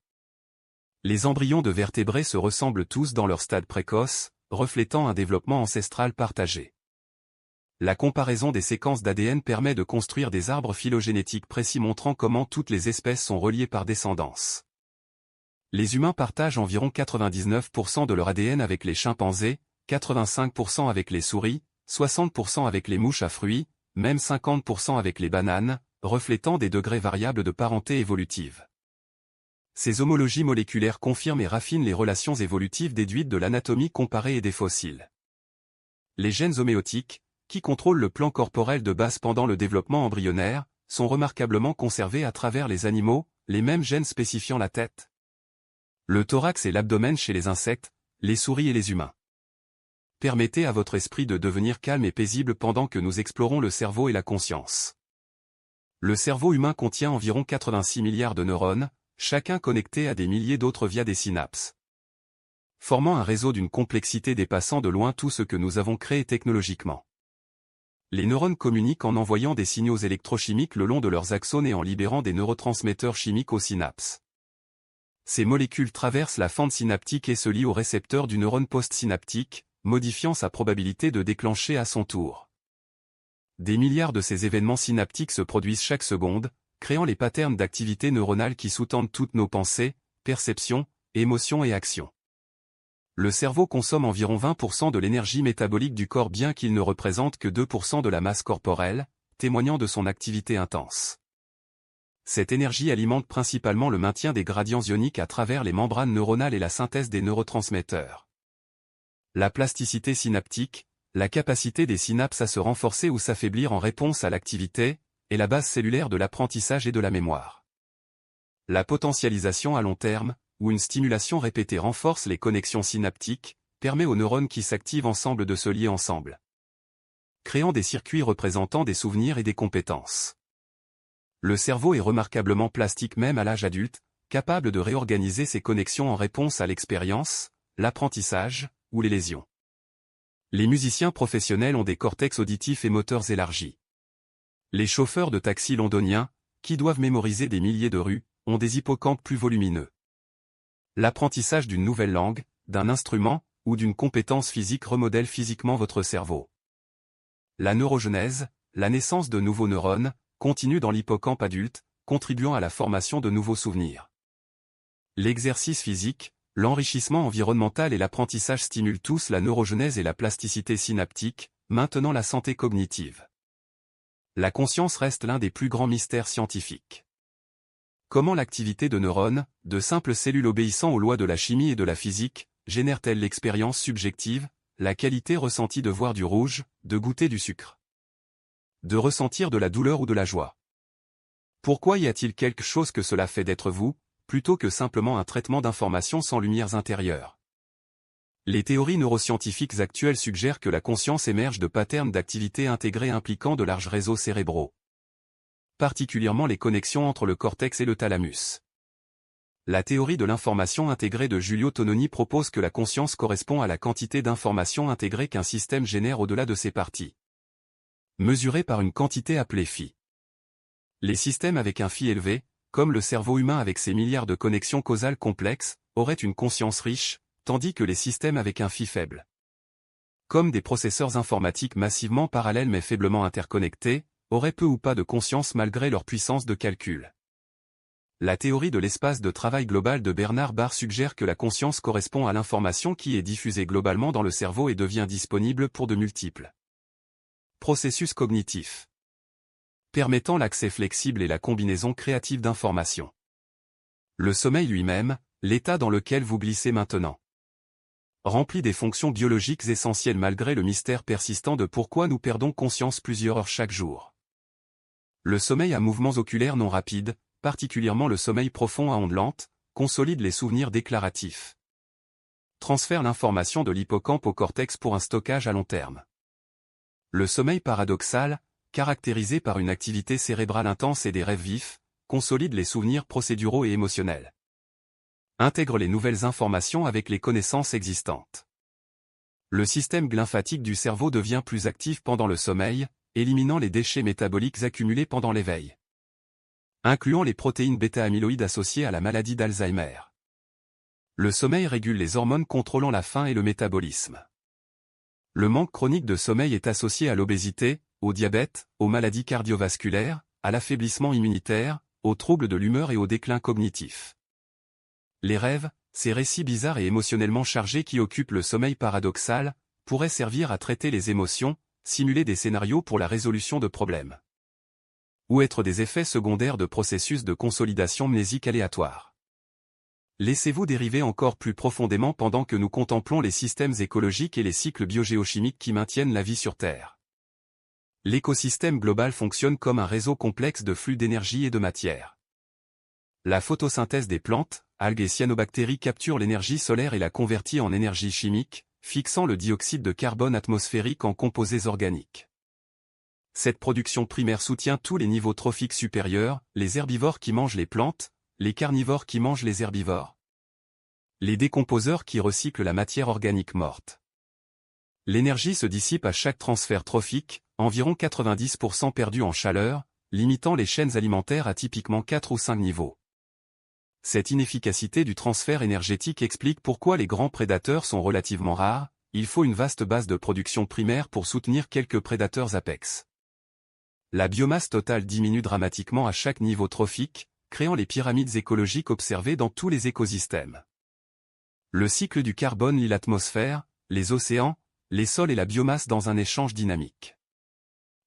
Les embryons de vertébrés se ressemblent tous dans leur stade précoce, reflétant un développement ancestral partagé. La comparaison des séquences d'ADN permet de construire des arbres phylogénétiques précis montrant comment toutes les espèces sont reliées par descendance. Les humains partagent environ 99% de leur ADN avec les chimpanzés, 85% avec les souris, 60% avec les mouches à fruits, même 50% avec les bananes, reflétant des degrés variables de parenté évolutive. Ces homologies moléculaires confirment et raffinent les relations évolutives déduites de l'anatomie comparée et des fossiles. Les gènes homéotiques, qui contrôlent le plan corporel de base pendant le développement embryonnaire, sont remarquablement conservés à travers les animaux, les mêmes gènes spécifiant la tête, le thorax et l'abdomen chez les insectes, les souris et les humains. Permettez à votre esprit de devenir calme et paisible pendant que nous explorons le cerveau et la conscience. Le cerveau humain contient environ 86 milliards de neurones, chacun connecté à des milliers d'autres via des synapses. Formant un réseau d'une complexité dépassant de loin tout ce que nous avons créé technologiquement. Les neurones communiquent en envoyant des signaux électrochimiques le long de leurs axones et en libérant des neurotransmetteurs chimiques aux synapses. Ces molécules traversent la fente synaptique et se lient aux récepteurs du neurone postsynaptique, modifiant sa probabilité de déclencher à son tour. Des milliards de ces événements synaptiques se produisent chaque seconde, créant les patterns d'activité neuronale qui sous-tendent toutes nos pensées, perceptions, émotions et actions. Le cerveau consomme environ 20% de l'énergie métabolique du corps bien qu'il ne représente que 2% de la masse corporelle, témoignant de son activité intense. Cette énergie alimente principalement le maintien des gradients ioniques à travers les membranes neuronales et la synthèse des neurotransmetteurs. La plasticité synaptique, la capacité des synapses à se renforcer ou s'affaiblir en réponse à l'activité, est la base cellulaire de l'apprentissage et de la mémoire. La potentialisation à long terme, où une stimulation répétée renforce les connexions synaptiques, permet aux neurones qui s'activent ensemble de se lier ensemble, créant des circuits représentant des souvenirs et des compétences. Le cerveau est remarquablement plastique même à l'âge adulte, capable de réorganiser ses connexions en réponse à l'expérience, l'apprentissage, ou les lésions. Les musiciens professionnels ont des cortex auditifs et moteurs élargis. Les chauffeurs de taxi londoniens, qui doivent mémoriser des milliers de rues, ont des hippocampes plus volumineux. L'apprentissage d'une nouvelle langue, d'un instrument, ou d'une compétence physique remodèle physiquement votre cerveau. La neurogenèse, la naissance de nouveaux neurones, continue dans l'hippocampe adulte, contribuant à la formation de nouveaux souvenirs. L'exercice physique, l'enrichissement environnemental et l'apprentissage stimulent tous la neurogenèse et la plasticité synaptique, maintenant la santé cognitive. La conscience reste l'un des plus grands mystères scientifiques. Comment l'activité de neurones, de simples cellules obéissant aux lois de la chimie et de la physique, génère-t-elle l'expérience subjective, la qualité ressentie de voir du rouge, de goûter du sucre, de ressentir de la douleur ou de la joie? Pourquoi y a-t-il quelque chose que cela fait d'être vous, plutôt que simplement un traitement d'informations sans lumières intérieures? Les théories neuroscientifiques actuelles suggèrent que la conscience émerge de patterns d'activité intégrés impliquant de larges réseaux cérébraux, particulièrement les connexions entre le cortex et le thalamus. La théorie de l'information intégrée de Giulio Tononi propose que la conscience correspond à la quantité d'informations intégrées qu'un système génère au-delà de ses parties, mesurée par une quantité appelée phi. Les systèmes avec un phi élevé, comme le cerveau humain avec ses milliards de connexions causales complexes, auraient une conscience riche, tandis que les systèmes avec un phi faible, comme des processeurs informatiques massivement parallèles mais faiblement interconnectés, auraient peu ou pas de conscience malgré leur puissance de calcul. La théorie de l'espace de travail global de Bernard Bahr suggère que la conscience correspond à l'information qui est diffusée globalement dans le cerveau et devient disponible pour de multiples processus cognitifs, permettant l'accès flexible et la combinaison créative d'informations. Le sommeil lui-même, l'état dans lequel vous glissez maintenant, rempli des fonctions biologiques essentielles malgré le mystère persistant de pourquoi nous perdons conscience plusieurs heures chaque jour. Le sommeil à mouvements oculaires non rapides, particulièrement le sommeil profond à ondes lentes, consolide les souvenirs déclaratifs. Transfère l'information de l'hippocampe au cortex pour un stockage à long terme. Le sommeil paradoxal, caractérisé par une activité cérébrale intense et des rêves vifs, consolide les souvenirs procéduraux et émotionnels. Intègre les nouvelles informations avec les connaissances existantes. Le système lymphatique du cerveau devient plus actif pendant le sommeil, éliminant les déchets métaboliques accumulés pendant l'éveil, incluant les protéines bêta-amyloïdes associées à la maladie d'Alzheimer. Le sommeil régule les hormones contrôlant la faim et le métabolisme. Le manque chronique de sommeil est associé à l'obésité, au diabète, aux maladies cardiovasculaires, à l'affaiblissement immunitaire, aux troubles de l'humeur et au déclin cognitif. Les rêves, ces récits bizarres et émotionnellement chargés qui occupent le sommeil paradoxal, pourraient servir à traiter les émotions, simuler des scénarios pour la résolution de problèmes, ou être des effets secondaires de processus de consolidation mnésique aléatoire. Laissez-vous dériver encore plus profondément pendant que nous contemplons les systèmes écologiques et les cycles biogéochimiques qui maintiennent la vie sur Terre. L'écosystème global fonctionne comme un réseau complexe de flux d'énergie et de matière. La photosynthèse des plantes, algues et cyanobactéries capture l'énergie solaire et la convertit en énergie chimique, fixant le dioxyde de carbone atmosphérique en composés organiques. Cette production primaire soutient tous les niveaux trophiques supérieurs, les herbivores qui mangent les plantes, les carnivores qui mangent les herbivores, les décomposeurs qui recyclent la matière organique morte. L'énergie se dissipe à chaque transfert trophique, environ 90% perdu en chaleur, limitant les chaînes alimentaires à typiquement 4 ou 5 niveaux. Cette inefficacité du transfert énergétique explique pourquoi les grands prédateurs sont relativement rares, il faut une vaste base de production primaire pour soutenir quelques prédateurs apex. La biomasse totale diminue dramatiquement à chaque niveau trophique, créant les pyramides écologiques observées dans tous les écosystèmes. Le cycle du carbone lie l'atmosphère, les océans, les sols et la biomasse dans un échange dynamique.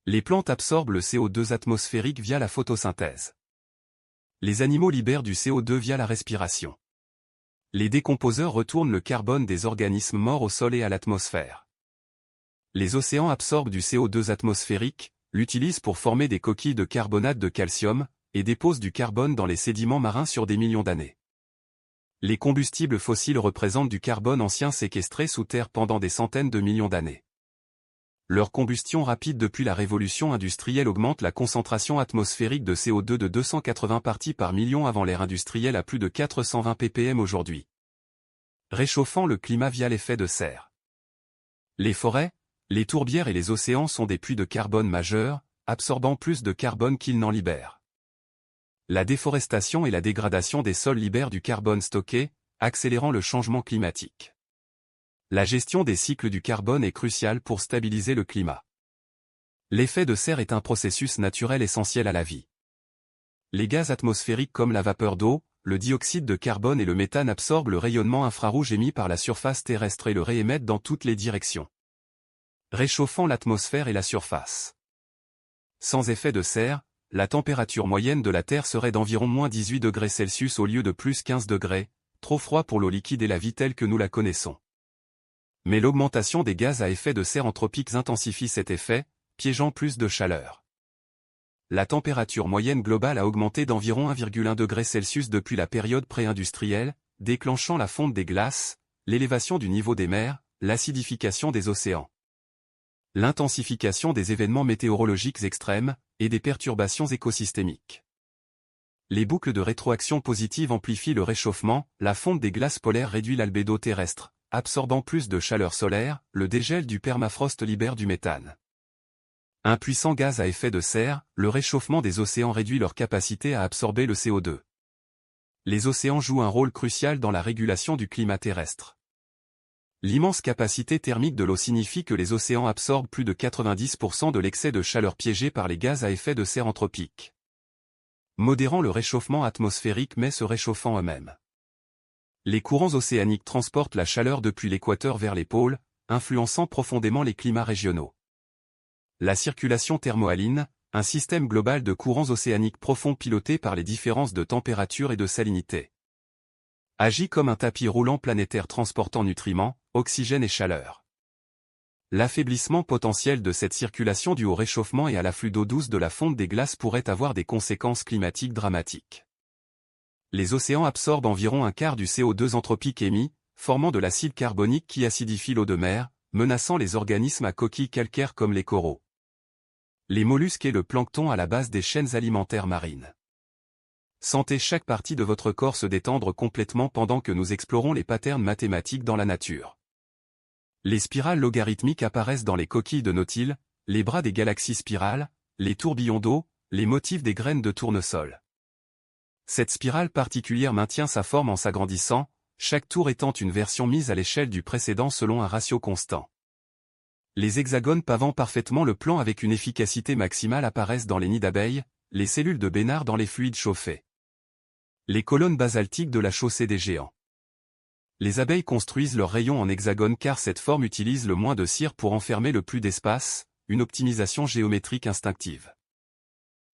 Les plantes absorbent le CO2 atmosphérique via la photosynthèse. Les animaux libèrent du CO2 via la respiration. Les décomposeurs retournent le carbone des organismes morts au sol et à l'atmosphère. Les océans absorbent du CO2 atmosphérique, l'utilisent pour former des coquilles de carbonate de calcium, et déposent du carbone dans les sédiments marins sur des millions d'années. Les combustibles fossiles représentent du carbone ancien séquestré sous terre pendant des centaines de millions d'années. Leur combustion rapide depuis la révolution industrielle augmente la concentration atmosphérique de CO2 de 280 parties par million avant l'ère industrielle à plus de 420 ppm aujourd'hui, réchauffant le climat via l'effet de serre. Les forêts, les tourbières et les océans sont des puits de carbone majeurs, absorbant plus de carbone qu'ils n'en libèrent. La déforestation et la dégradation des sols libèrent du carbone stocké, accélérant le changement climatique. La gestion des cycles du carbone est cruciale pour stabiliser le climat. L'effet de serre est un processus naturel essentiel à la vie. Les gaz atmosphériques comme la vapeur d'eau, le dioxyde de carbone et le méthane absorbent le rayonnement infrarouge émis par la surface terrestre et le réémettent dans toutes les directions, réchauffant l'atmosphère et la surface. Sans effet de serre, la température moyenne de la Terre serait d'environ moins 18 degrés Celsius au lieu de plus 15 degrés, trop froid pour l'eau liquide et la vie telle que nous la connaissons. Mais l'augmentation des gaz à effet de serre anthropiques intensifie cet effet, piégeant plus de chaleur. La température moyenne globale a augmenté d'environ 1,1 degré Celsius depuis la période pré-industrielle, déclenchant la fonte des glaces, l'élévation du niveau des mers, l'acidification des océans, l'intensification des événements météorologiques extrêmes, et des perturbations écosystémiques. Les boucles de rétroaction positive amplifient le réchauffement, la fonte des glaces polaires réduit l'albédo terrestre, absorbant plus de chaleur solaire, le dégel du permafrost libère du méthane. Un puissant gaz à effet de serre, le réchauffement des océans réduit leur capacité à absorber le CO2. Les océans jouent un rôle crucial dans la régulation du climat terrestre. L'immense capacité thermique de l'eau signifie que les océans absorbent plus de 90% de l'excès de chaleur piégé par les gaz à effet de serre anthropiques, modérant le réchauffement atmosphérique mais se réchauffant eux-mêmes. Les courants océaniques transportent la chaleur depuis l'équateur vers les pôles, influençant profondément les climats régionaux. La circulation thermohaline, un système global de courants océaniques profonds piloté par les différences de température et de salinité, agit comme un tapis roulant planétaire transportant nutriments, oxygène et chaleur. L'affaiblissement potentiel de cette circulation dû au réchauffement et à l'afflux d'eau douce de la fonte des glaces pourrait avoir des conséquences climatiques dramatiques. Les océans absorbent environ un quart du CO2 anthropique émis, formant de l'acide carbonique qui acidifie l'eau de mer, menaçant les organismes à coquilles calcaires comme les coraux, les mollusques et le plancton à la base des chaînes alimentaires marines. Sentez chaque partie de votre corps se détendre complètement pendant que nous explorons les patterns mathématiques dans la nature. Les spirales logarithmiques apparaissent dans les coquilles de nautiles, les bras des galaxies spirales, les tourbillons d'eau, les motifs des graines de tournesol. Cette spirale particulière maintient sa forme en s'agrandissant, chaque tour étant une version mise à l'échelle du précédent selon un ratio constant. Les hexagones pavant parfaitement le plan avec une efficacité maximale apparaissent dans les nids d'abeilles, les cellules de Bénard dans les fluides chauffés. Les colonnes basaltiques de la chaussée des géants. Les abeilles construisent leurs rayons en hexagone car cette forme utilise le moins de cire pour enfermer le plus d'espace, une optimisation géométrique instinctive.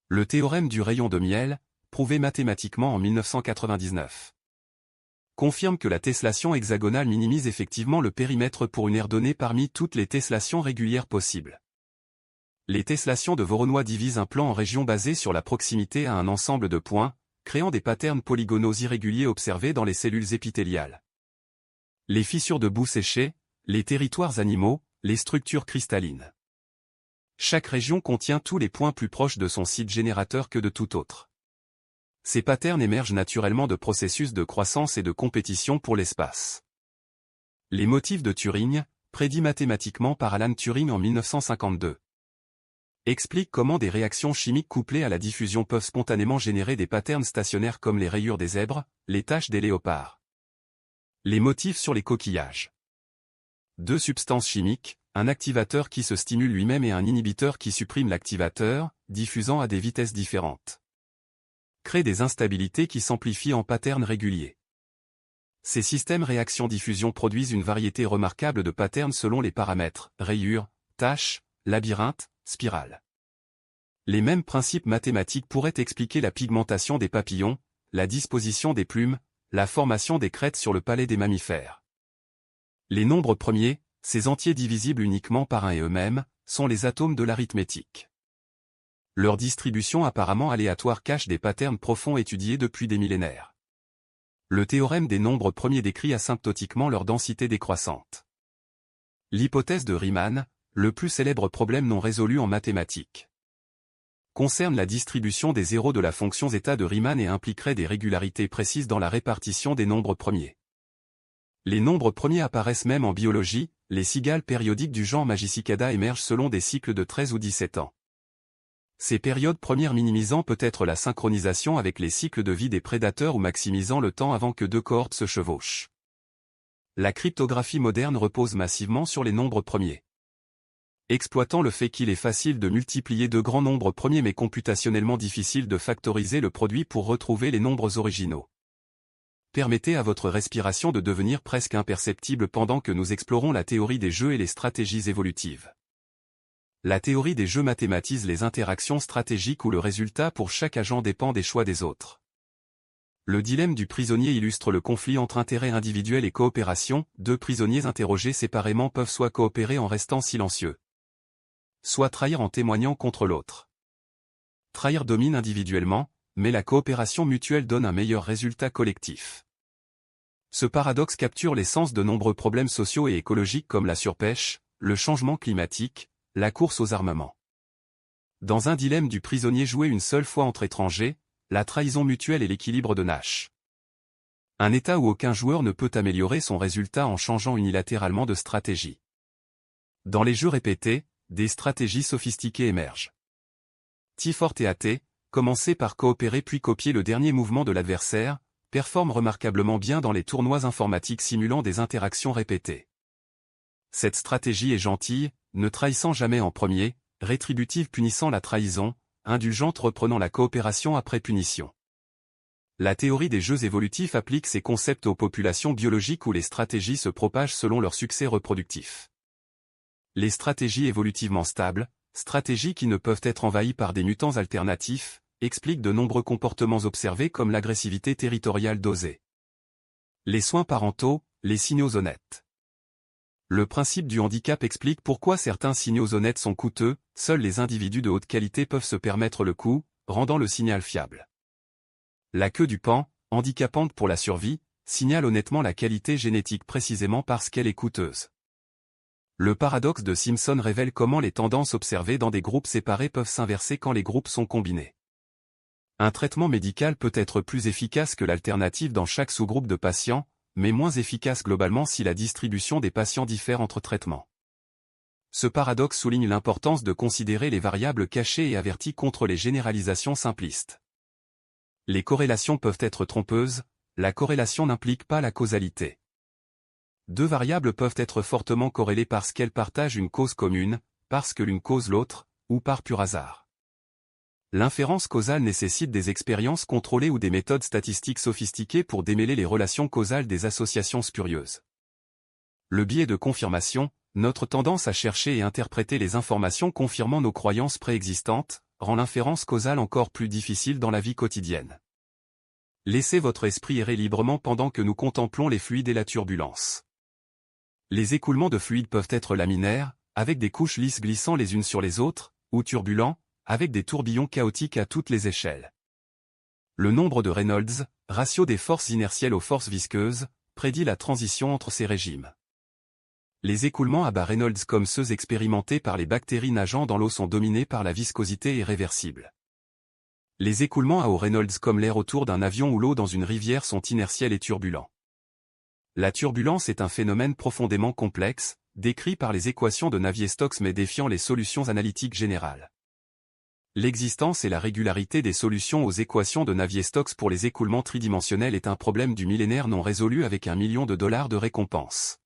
Le théorème du rayon de miel, prouvé mathématiquement en 1999, confirme que la tessellation hexagonale minimise effectivement le périmètre pour une aire donnée parmi toutes les tessellations régulières possibles. Les tessellations de Voronoi divisent un plan en régions basées sur la proximité à un ensemble de points, créant des patterns polygonaux irréguliers observés dans les cellules épithéliales. Les fissures de boue séchée, les territoires animaux, les structures cristallines. Chaque région contient tous les points plus proches de son site générateur que de tout autre. Ces patterns émergent naturellement de processus de croissance et de compétition pour l'espace. Les motifs de Turing, prédits mathématiquement par Alan Turing en 1952, expliquent comment des réactions chimiques couplées à la diffusion peuvent spontanément générer des patterns stationnaires comme les rayures des zèbres, les taches des léopards. Les motifs sur les coquillages. Deux substances chimiques, un activateur qui se stimule lui-même et un inhibiteur qui supprime l'activateur, diffusant à des vitesses différentes, créent des instabilités qui s'amplifient en patterns réguliers. Ces systèmes réaction-diffusion produisent une variété remarquable de patterns selon les paramètres, rayures, taches, labyrinthes, spirales. Les mêmes principes mathématiques pourraient expliquer la pigmentation des papillons, la disposition des plumes, la formation des crêtes sur le palais des mammifères. Les nombres premiers, ces entiers divisibles uniquement par un et eux-mêmes, sont les atomes de l'arithmétique. Leur distribution apparemment aléatoire cache des patterns profonds étudiés depuis des millénaires. Le théorème des nombres premiers décrit asymptotiquement leur densité décroissante. L'hypothèse de Riemann, le plus célèbre problème non résolu en mathématiques, concerne la distribution des zéros de la fonction zeta de Riemann et impliquerait des régularités précises dans la répartition des nombres premiers. Les nombres premiers apparaissent même en biologie, les cigales périodiques du genre Magicicada émergent selon des cycles de 13 ou 17 ans. Ces périodes premières minimisant peut-être la synchronisation avec les cycles de vie des prédateurs ou maximisant le temps avant que deux cohortes se chevauchent. La cryptographie moderne repose massivement sur les nombres premiers. Exploitant le fait qu'il est facile de multiplier de grands nombres premiers mais computationnellement difficile de factoriser le produit pour retrouver les nombres originaux. Permettez à votre respiration de devenir presque imperceptible pendant que nous explorons la théorie des jeux et les stratégies évolutives. La théorie des jeux mathématise les interactions stratégiques où le résultat pour chaque agent dépend des choix des autres. Le dilemme du prisonnier illustre le conflit entre intérêt individuel et coopération. Deux prisonniers interrogés séparément peuvent soit coopérer en restant silencieux, soit trahir en témoignant contre l'autre. Trahir domine individuellement, mais la coopération mutuelle donne un meilleur résultat collectif. Ce paradoxe capture l'essence de nombreux problèmes sociaux et écologiques comme la surpêche, le changement climatique, la course aux armements. Dans un dilemme du prisonnier joué une seule fois entre étrangers, la trahison mutuelle et l'équilibre de Nash. Un état où aucun joueur ne peut améliorer son résultat en changeant unilatéralement de stratégie. Dans les jeux répétés, des stratégies sophistiquées émergent. T-Fort et AT, commencer par coopérer puis copier le dernier mouvement de l'adversaire, performent remarquablement bien dans les tournois informatiques simulant des interactions répétées. Cette stratégie est gentille, ne trahissant jamais en premier, rétributive punissant la trahison, indulgente reprenant la coopération après punition. La théorie des jeux évolutifs applique ces concepts aux populations biologiques où les stratégies se propagent selon leur succès reproductif. Les stratégies évolutivement stables, stratégies qui ne peuvent être envahies par des mutants alternatifs, expliquent de nombreux comportements observés comme l'agressivité territoriale dosée, les soins parentaux, les signaux honnêtes. Le principe du handicap explique pourquoi certains signaux honnêtes sont coûteux, seuls les individus de haute qualité peuvent se permettre le coût, rendant le signal fiable. La queue du paon, handicapante pour la survie, signale honnêtement la qualité génétique précisément parce qu'elle est coûteuse. Le paradoxe de Simpson révèle comment les tendances observées dans des groupes séparés peuvent s'inverser quand les groupes sont combinés. Un traitement médical peut être plus efficace que l'alternative dans chaque sous-groupe de patients, mais moins efficace globalement si la distribution des patients diffère entre traitements. Ce paradoxe souligne l'importance de considérer les variables cachées et averties contre les généralisations simplistes. Les corrélations peuvent être trompeuses, la corrélation n'implique pas la causalité. Deux variables peuvent être fortement corrélées parce qu'elles partagent une cause commune, parce que l'une cause l'autre, ou par pur hasard. L'inférence causale nécessite des expériences contrôlées ou des méthodes statistiques sophistiquées pour démêler les relations causales des associations spurieuses. Le biais de confirmation, notre tendance à chercher et interpréter les informations confirmant nos croyances préexistantes, rend l'inférence causale encore plus difficile dans la vie quotidienne. Laissez votre esprit errer librement pendant que nous contemplons les fluides et la turbulence. Les écoulements de fluides peuvent être laminaires, avec des couches lisses glissant les unes sur les autres, ou turbulents, avec des tourbillons chaotiques à toutes les échelles. Le nombre de Reynolds, ratio des forces inertielles aux forces visqueuses, prédit la transition entre ces régimes. Les écoulements à bas Reynolds comme ceux expérimentés par les bactéries nageant dans l'eau sont dominés par la viscosité irréversible. Les écoulements à haut Reynolds comme l'air autour d'un avion ou l'eau dans une rivière sont inertiels et turbulents. La turbulence est un phénomène profondément complexe, décrit par les équations de Navier-Stokes mais défiant les solutions analytiques générales. L'existence et la régularité des solutions aux équations de Navier-Stokes pour les écoulements tridimensionnels est un problème du millénaire non résolu avec $1 million de récompense.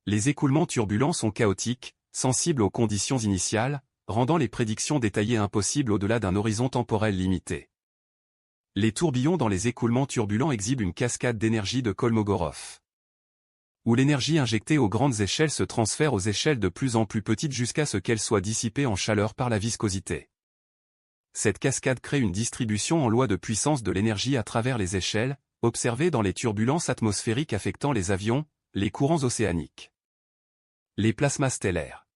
Les écoulements turbulents sont chaotiques, sensibles aux conditions initiales, rendant les prédictions détaillées impossibles au-delà d'un horizon temporel limité. Les tourbillons dans les écoulements turbulents exhibent une cascade d'énergie de Kolmogorov, où l'énergie injectée aux grandes échelles se transfère aux échelles de plus en plus petites jusqu'à ce qu'elle soit dissipée en chaleur par la viscosité. Cette cascade crée une distribution en loi de puissance de l'énergie à travers les échelles, observée dans les turbulences atmosphériques affectant les avions, les courants océaniques. Les plasmas stellaires.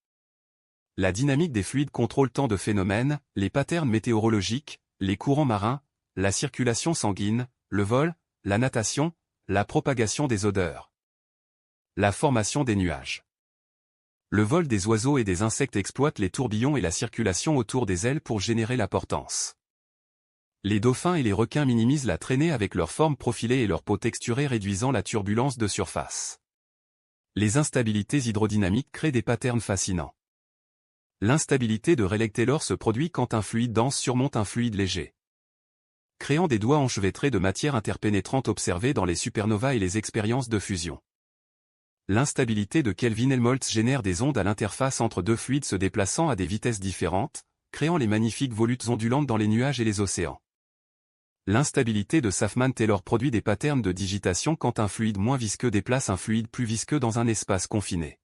La dynamique des fluides contrôle tant de phénomènes, les patterns météorologiques, les courants marins, la circulation sanguine, le vol, la natation, la propagation des odeurs. La formation des nuages. Le vol des oiseaux et des insectes exploite les tourbillons et la circulation autour des ailes pour générer la portance. Les dauphins et les requins minimisent la traînée avec leur forme profilée et leur peau texturée réduisant la turbulence de surface. Les instabilités hydrodynamiques créent des patterns fascinants. L'instabilité de Rayleigh-Taylor se produit quand un fluide dense surmonte un fluide léger, créant des doigts enchevêtrés de matière interpénétrante observés dans les supernovas et les expériences de fusion. L'instabilité de Kelvin-Helmholtz génère des ondes à l'interface entre deux fluides se déplaçant à des vitesses différentes, créant les magnifiques volutes ondulantes dans les nuages et les océans. L'instabilité de Safman-Taylor produit des patterns de digitation quand un fluide moins visqueux déplace un fluide plus visqueux dans un espace confiné.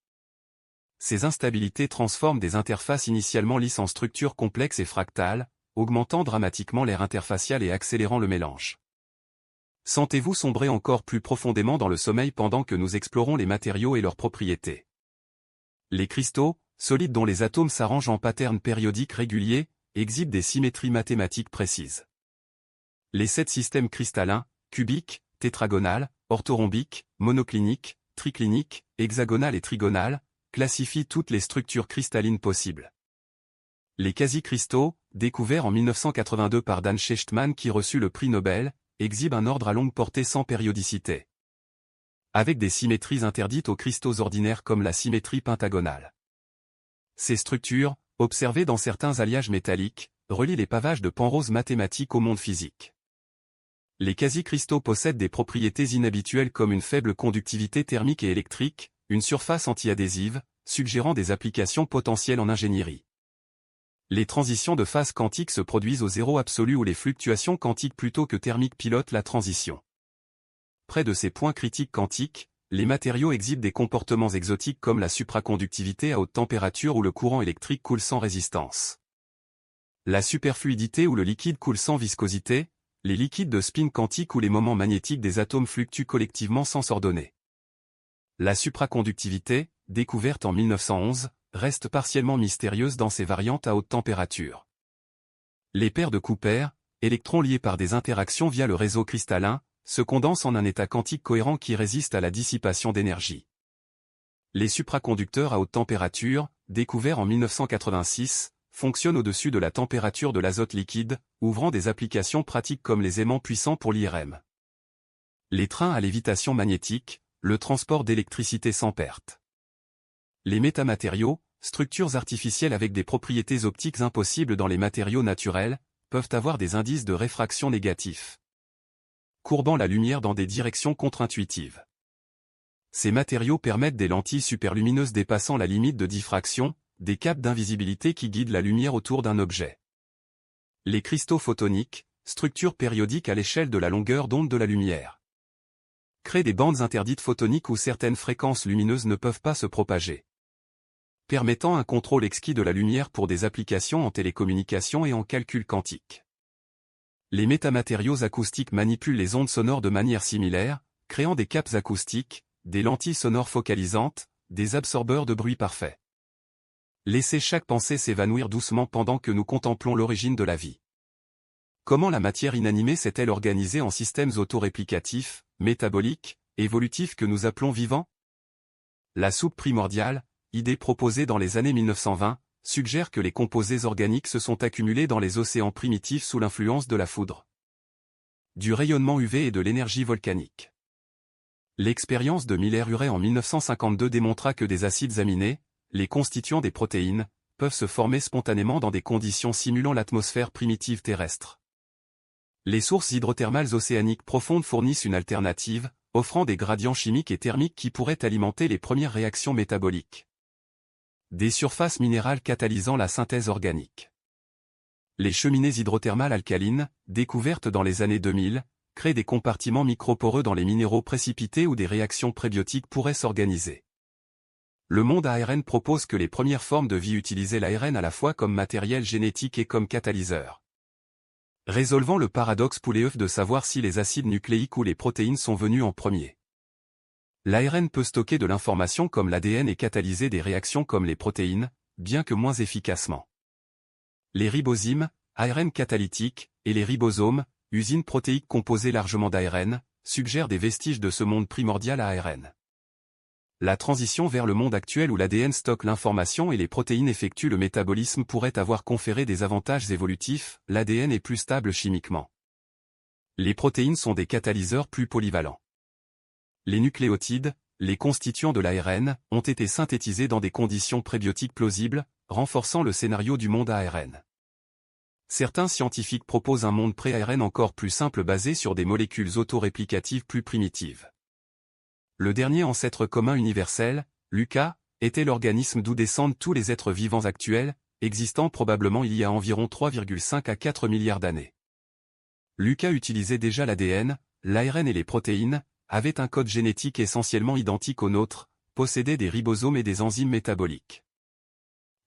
Ces instabilités transforment des interfaces initialement lisses en structures complexes et fractales, augmentant dramatiquement l'air interfacial et accélérant le mélange. Sentez-vous sombrer encore plus profondément dans le sommeil pendant que nous explorons les matériaux et leurs propriétés. Les cristaux, solides dont les atomes s'arrangent en patterns périodiques réguliers, exhibent des symétries mathématiques précises. Les 7 systèmes cristallins, cubiques, tétragonales, orthorhombiques, monocliniques, tricliniques, hexagonales et trigonales, classifient toutes les structures cristallines possibles. Les quasi-cristaux, découverts en 1982 par Dan Shechtman qui reçut le prix Nobel, exhibent un ordre à longue portée sans périodicité, avec des symétries interdites aux cristaux ordinaires comme la symétrie pentagonale. Ces structures, observées dans certains alliages métalliques, relient les pavages de Penrose mathématiques au monde physique. Les quasi-cristaux possèdent des propriétés inhabituelles comme une faible conductivité thermique et électrique, une surface anti-adhésive, suggérant des applications potentielles en ingénierie. Les transitions de phase quantique se produisent au zéro absolu où les fluctuations quantiques plutôt que thermiques pilotent la transition. Près de ces points critiques quantiques, les matériaux exhibent des comportements exotiques comme la supraconductivité à haute température où le courant électrique coule sans résistance. La superfluidité où le liquide coule sans viscosité, les liquides de spin quantique où les moments magnétiques des atomes fluctuent collectivement sans s'ordonner. La supraconductivité, découverte en 1911, reste partiellement mystérieuse dans ses variantes à haute température. Les paires de Cooper, électrons liés par des interactions via le réseau cristallin, se condensent en un état quantique cohérent qui résiste à la dissipation d'énergie. Les supraconducteurs à haute température, découverts en 1986, fonctionnent au-dessus de la température de l'azote liquide, ouvrant des applications pratiques comme les aimants puissants pour l'IRM. Les trains à lévitation magnétique, le transport d'électricité sans perte. Les métamatériaux, structures artificielles avec des propriétés optiques impossibles dans les matériaux naturels, peuvent avoir des indices de réfraction négatifs, courbant la lumière dans des directions contre-intuitives. Ces matériaux permettent des lentilles superlumineuses dépassant la limite de diffraction, des capes d'invisibilité qui guident la lumière autour d'un objet. Les cristaux photoniques, structures périodiques à l'échelle de la longueur d'onde de la lumière, créent des bandes interdites photoniques où certaines fréquences lumineuses ne peuvent pas se propager, permettant un contrôle exquis de la lumière pour des applications en télécommunication et en calcul quantique. Les métamatériaux acoustiques manipulent les ondes sonores de manière similaire, créant des capes acoustiques, des lentilles sonores focalisantes, des absorbeurs de bruit parfait. Laissez chaque pensée s'évanouir doucement pendant que nous contemplons l'origine de la vie. Comment la matière inanimée s'est-elle organisée en systèmes autoréplicatifs, métaboliques, évolutifs que nous appelons vivants? La soupe primordiale, idée proposée dans les années 1920, suggère que les composés organiques se sont accumulés dans les océans primitifs sous l'influence de la foudre, du rayonnement UV et de l'énergie volcanique. L'expérience de Miller-Urey en 1952 démontra que des acides aminés, les constituants des protéines, peuvent se former spontanément dans des conditions simulant l'atmosphère primitive terrestre. Les sources hydrothermales océaniques profondes fournissent une alternative, offrant des gradients chimiques et thermiques qui pourraient alimenter les premières réactions métaboliques. Des surfaces minérales catalysant la synthèse organique. Les cheminées hydrothermales alcalines, découvertes dans les années 2000, créent des compartiments microporeux dans les minéraux précipités où des réactions prébiotiques pourraient s'organiser. Le monde ARN propose que les premières formes de vie utilisaient l'ARN à la fois comme matériel génétique et comme catalyseur, résolvant le paradoxe poulet-œuf de savoir si les acides nucléiques ou les protéines sont venus en premier. L'ARN peut stocker de l'information comme l'ADN et catalyser des réactions comme les protéines, bien que moins efficacement. Les ribozymes, ARN catalytiques, et les ribosomes, usines protéiques composées largement d'ARN, suggèrent des vestiges de ce monde primordial à ARN. La transition vers le monde actuel où l'ADN stocke l'information et les protéines effectuent le métabolisme pourrait avoir conféré des avantages évolutifs, l'ADN est plus stable chimiquement. Les protéines sont des catalyseurs plus polyvalents. Les nucléotides, les constituants de l'ARN, ont été synthétisés dans des conditions prébiotiques plausibles, renforçant le scénario du monde ARN. Certains scientifiques proposent un monde pré-ARN encore plus simple basé sur des molécules autoréplicatives plus primitives. Le dernier ancêtre commun universel, l'UCA, était l'organisme d'où descendent tous les êtres vivants actuels, existant probablement il y a environ 3,5 à 4 milliards d'années. L'UCA utilisait déjà l'ADN, l'ARN et les protéines, avait un code génétique essentiellement identique au nôtre, possédait des ribosomes et des enzymes métaboliques.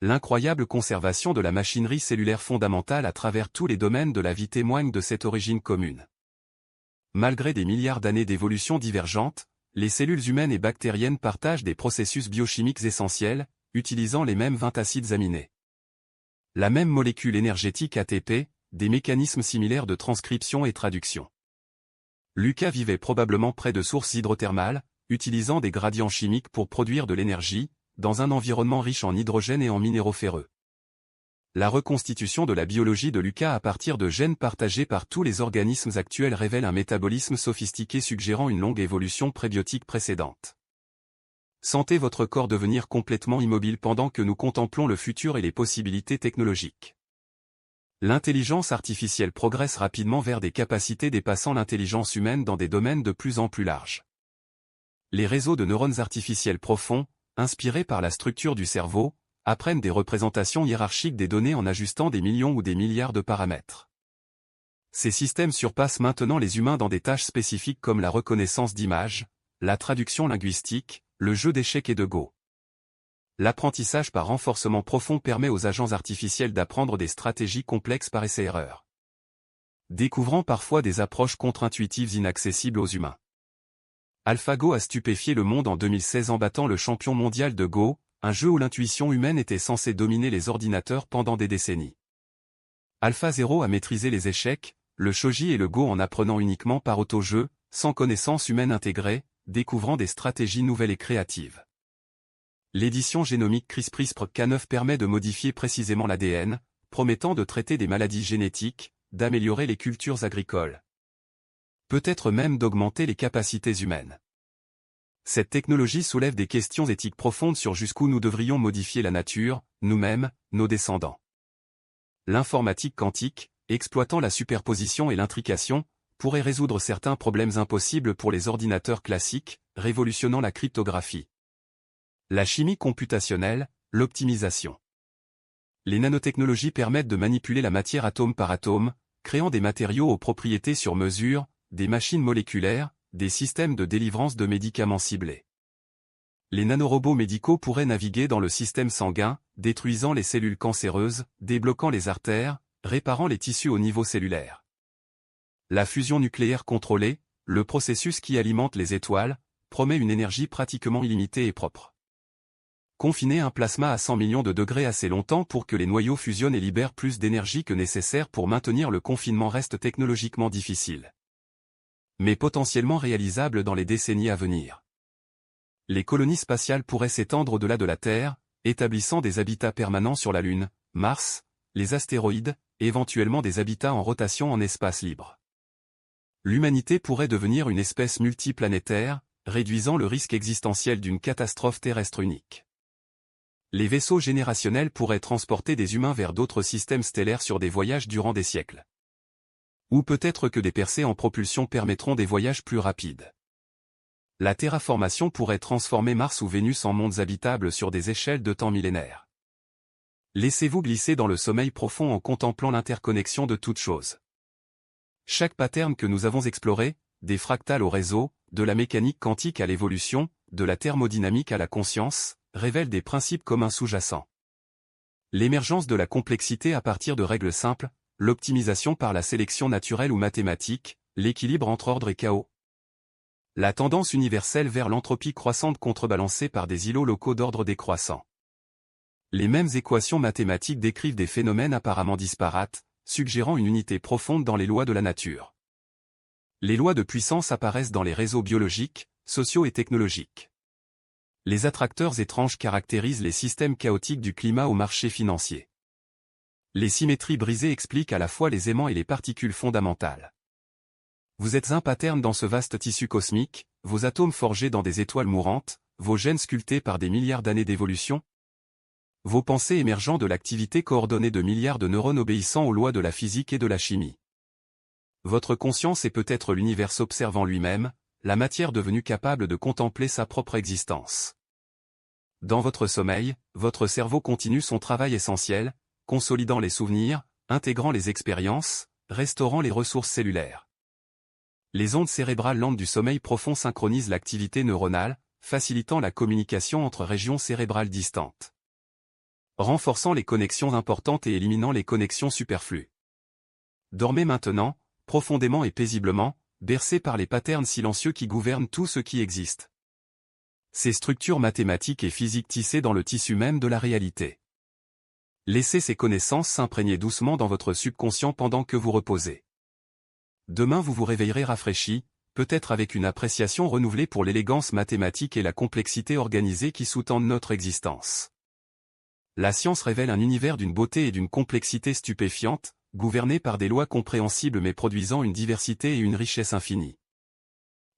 L'incroyable conservation de la machinerie cellulaire fondamentale à travers tous les domaines de la vie témoigne de cette origine commune. Malgré des milliards d'années d'évolution divergentes, les cellules humaines et bactériennes partagent des processus biochimiques essentiels, utilisant les mêmes 20 acides aminés. La même molécule énergétique ATP, des mécanismes similaires de transcription et traduction. L'UCA vivait probablement près de sources hydrothermales, utilisant des gradients chimiques pour produire de l'énergie, dans un environnement riche en hydrogène et en minéraux ferreux. La reconstitution de la biologie de l'UCA à partir de gènes partagés par tous les organismes actuels révèle un métabolisme sophistiqué suggérant une longue évolution prébiotique précédente. Sentez votre corps devenir complètement immobile pendant que nous contemplons le futur et les possibilités technologiques. L'intelligence artificielle progresse rapidement vers des capacités dépassant l'intelligence humaine dans des domaines de plus en plus larges. Les réseaux de neurones artificiels profonds, inspirés par la structure du cerveau, apprennent des représentations hiérarchiques des données en ajustant des millions ou des milliards de paramètres. Ces systèmes surpassent maintenant les humains dans des tâches spécifiques comme la reconnaissance d'images, la traduction linguistique, le jeu d'échecs et de Go. L'apprentissage par renforcement profond permet aux agents artificiels d'apprendre des stratégies complexes par essai-erreur, découvrant parfois des approches contre-intuitives inaccessibles aux humains. AlphaGo a stupéfié le monde en 2016 en battant le champion mondial de Go, un jeu où l'intuition humaine était censée dominer les ordinateurs pendant des décennies. AlphaZero a maîtrisé les échecs, le shogi et le Go en apprenant uniquement par auto-jeu, sans connaissance humaine intégrée, découvrant des stratégies nouvelles et créatives. L'édition génomique CRISPR-Cas9 permet de modifier précisément l'ADN, promettant de traiter des maladies génétiques, d'améliorer les cultures agricoles. Peut-être même d'augmenter les capacités humaines. Cette technologie soulève des questions éthiques profondes sur jusqu'où nous devrions modifier la nature, nous-mêmes, nos descendants. L'informatique quantique, exploitant la superposition et l'intrication, pourrait résoudre certains problèmes impossibles pour les ordinateurs classiques, révolutionnant la cryptographie. La chimie computationnelle, l'optimisation. Les nanotechnologies permettent de manipuler la matière atome par atome, créant des matériaux aux propriétés sur mesure, des machines moléculaires, des systèmes de délivrance de médicaments ciblés. Les nanorobots médicaux pourraient naviguer dans le système sanguin, détruisant les cellules cancéreuses, débloquant les artères, réparant les tissus au niveau cellulaire. La fusion nucléaire contrôlée, le processus qui alimente les étoiles, promet une énergie pratiquement illimitée et propre. Confiner un plasma à 100 millions de degrés assez longtemps pour que les noyaux fusionnent et libèrent plus d'énergie que nécessaire pour maintenir le confinement reste technologiquement difficile. Mais potentiellement réalisable dans les décennies à venir. Les colonies spatiales pourraient s'étendre au-delà de la Terre, établissant des habitats permanents sur la Lune, Mars, les astéroïdes, et éventuellement des habitats en rotation en espace libre. L'humanité pourrait devenir une espèce multiplanétaire, réduisant le risque existentiel d'une catastrophe terrestre unique. Les vaisseaux générationnels pourraient transporter des humains vers d'autres systèmes stellaires sur des voyages durant des siècles. Ou peut-être que des percées en propulsion permettront des voyages plus rapides. La terraformation pourrait transformer Mars ou Vénus en mondes habitables sur des échelles de temps millénaires. Laissez-vous glisser dans le sommeil profond en contemplant l'interconnexion de toutes choses. Chaque pattern que nous avons exploré, des fractales au réseau, de la mécanique quantique à l'évolution, de la thermodynamique à la conscience, révèle des principes communs sous-jacents. L'émergence de la complexité à partir de règles simples, l'optimisation par la sélection naturelle ou mathématique, l'équilibre entre ordre et chaos. La tendance universelle vers l'entropie croissante contrebalancée par des îlots locaux d'ordre décroissant. Les mêmes équations mathématiques décrivent des phénomènes apparemment disparates, suggérant une unité profonde dans les lois de la nature. Les lois de puissance apparaissent dans les réseaux biologiques, sociaux et technologiques. Les attracteurs étranges caractérisent les systèmes chaotiques du climat au marché financier. Les symétries brisées expliquent à la fois les aimants et les particules fondamentales. Vous êtes un pattern dans ce vaste tissu cosmique, vos atomes forgés dans des étoiles mourantes, vos gènes sculptés par des milliards d'années d'évolution. Vos pensées émergeant de l'activité coordonnée de milliards de neurones obéissant aux lois de la physique et de la chimie. Votre conscience est peut-être l'univers s'observant lui-même, la matière devenue capable de contempler sa propre existence. Dans votre sommeil, votre cerveau continue son travail essentiel, consolidant les souvenirs, intégrant les expériences, restaurant les ressources cellulaires. Les ondes cérébrales lentes du sommeil profond synchronisent l'activité neuronale, facilitant la communication entre régions cérébrales distantes. Renforçant les connexions importantes et éliminant les connexions superflues. Dormez maintenant, profondément et paisiblement, bercé par les patterns silencieux qui gouvernent tout ce qui existe. Ces structures mathématiques et physiques tissées dans le tissu même de la réalité. Laissez ces connaissances s'imprégner doucement dans votre subconscient pendant que vous reposez. Demain vous vous réveillerez rafraîchi, peut-être avec une appréciation renouvelée pour l'élégance mathématique et la complexité organisée qui sous-tendent notre existence. La science révèle un univers d'une beauté et d'une complexité stupéfiantes, gouverné par des lois compréhensibles mais produisant une diversité et une richesse infinie.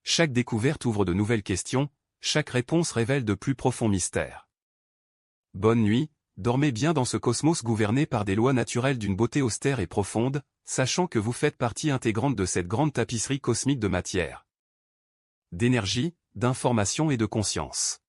Chaque découverte ouvre de nouvelles questions, chaque réponse révèle de plus profonds mystères. Bonne nuit. Dormez bien dans ce cosmos gouverné par des lois naturelles d'une beauté austère et profonde, sachant que vous faites partie intégrante de cette grande tapisserie cosmique de matière, d'énergie, d'information et de conscience.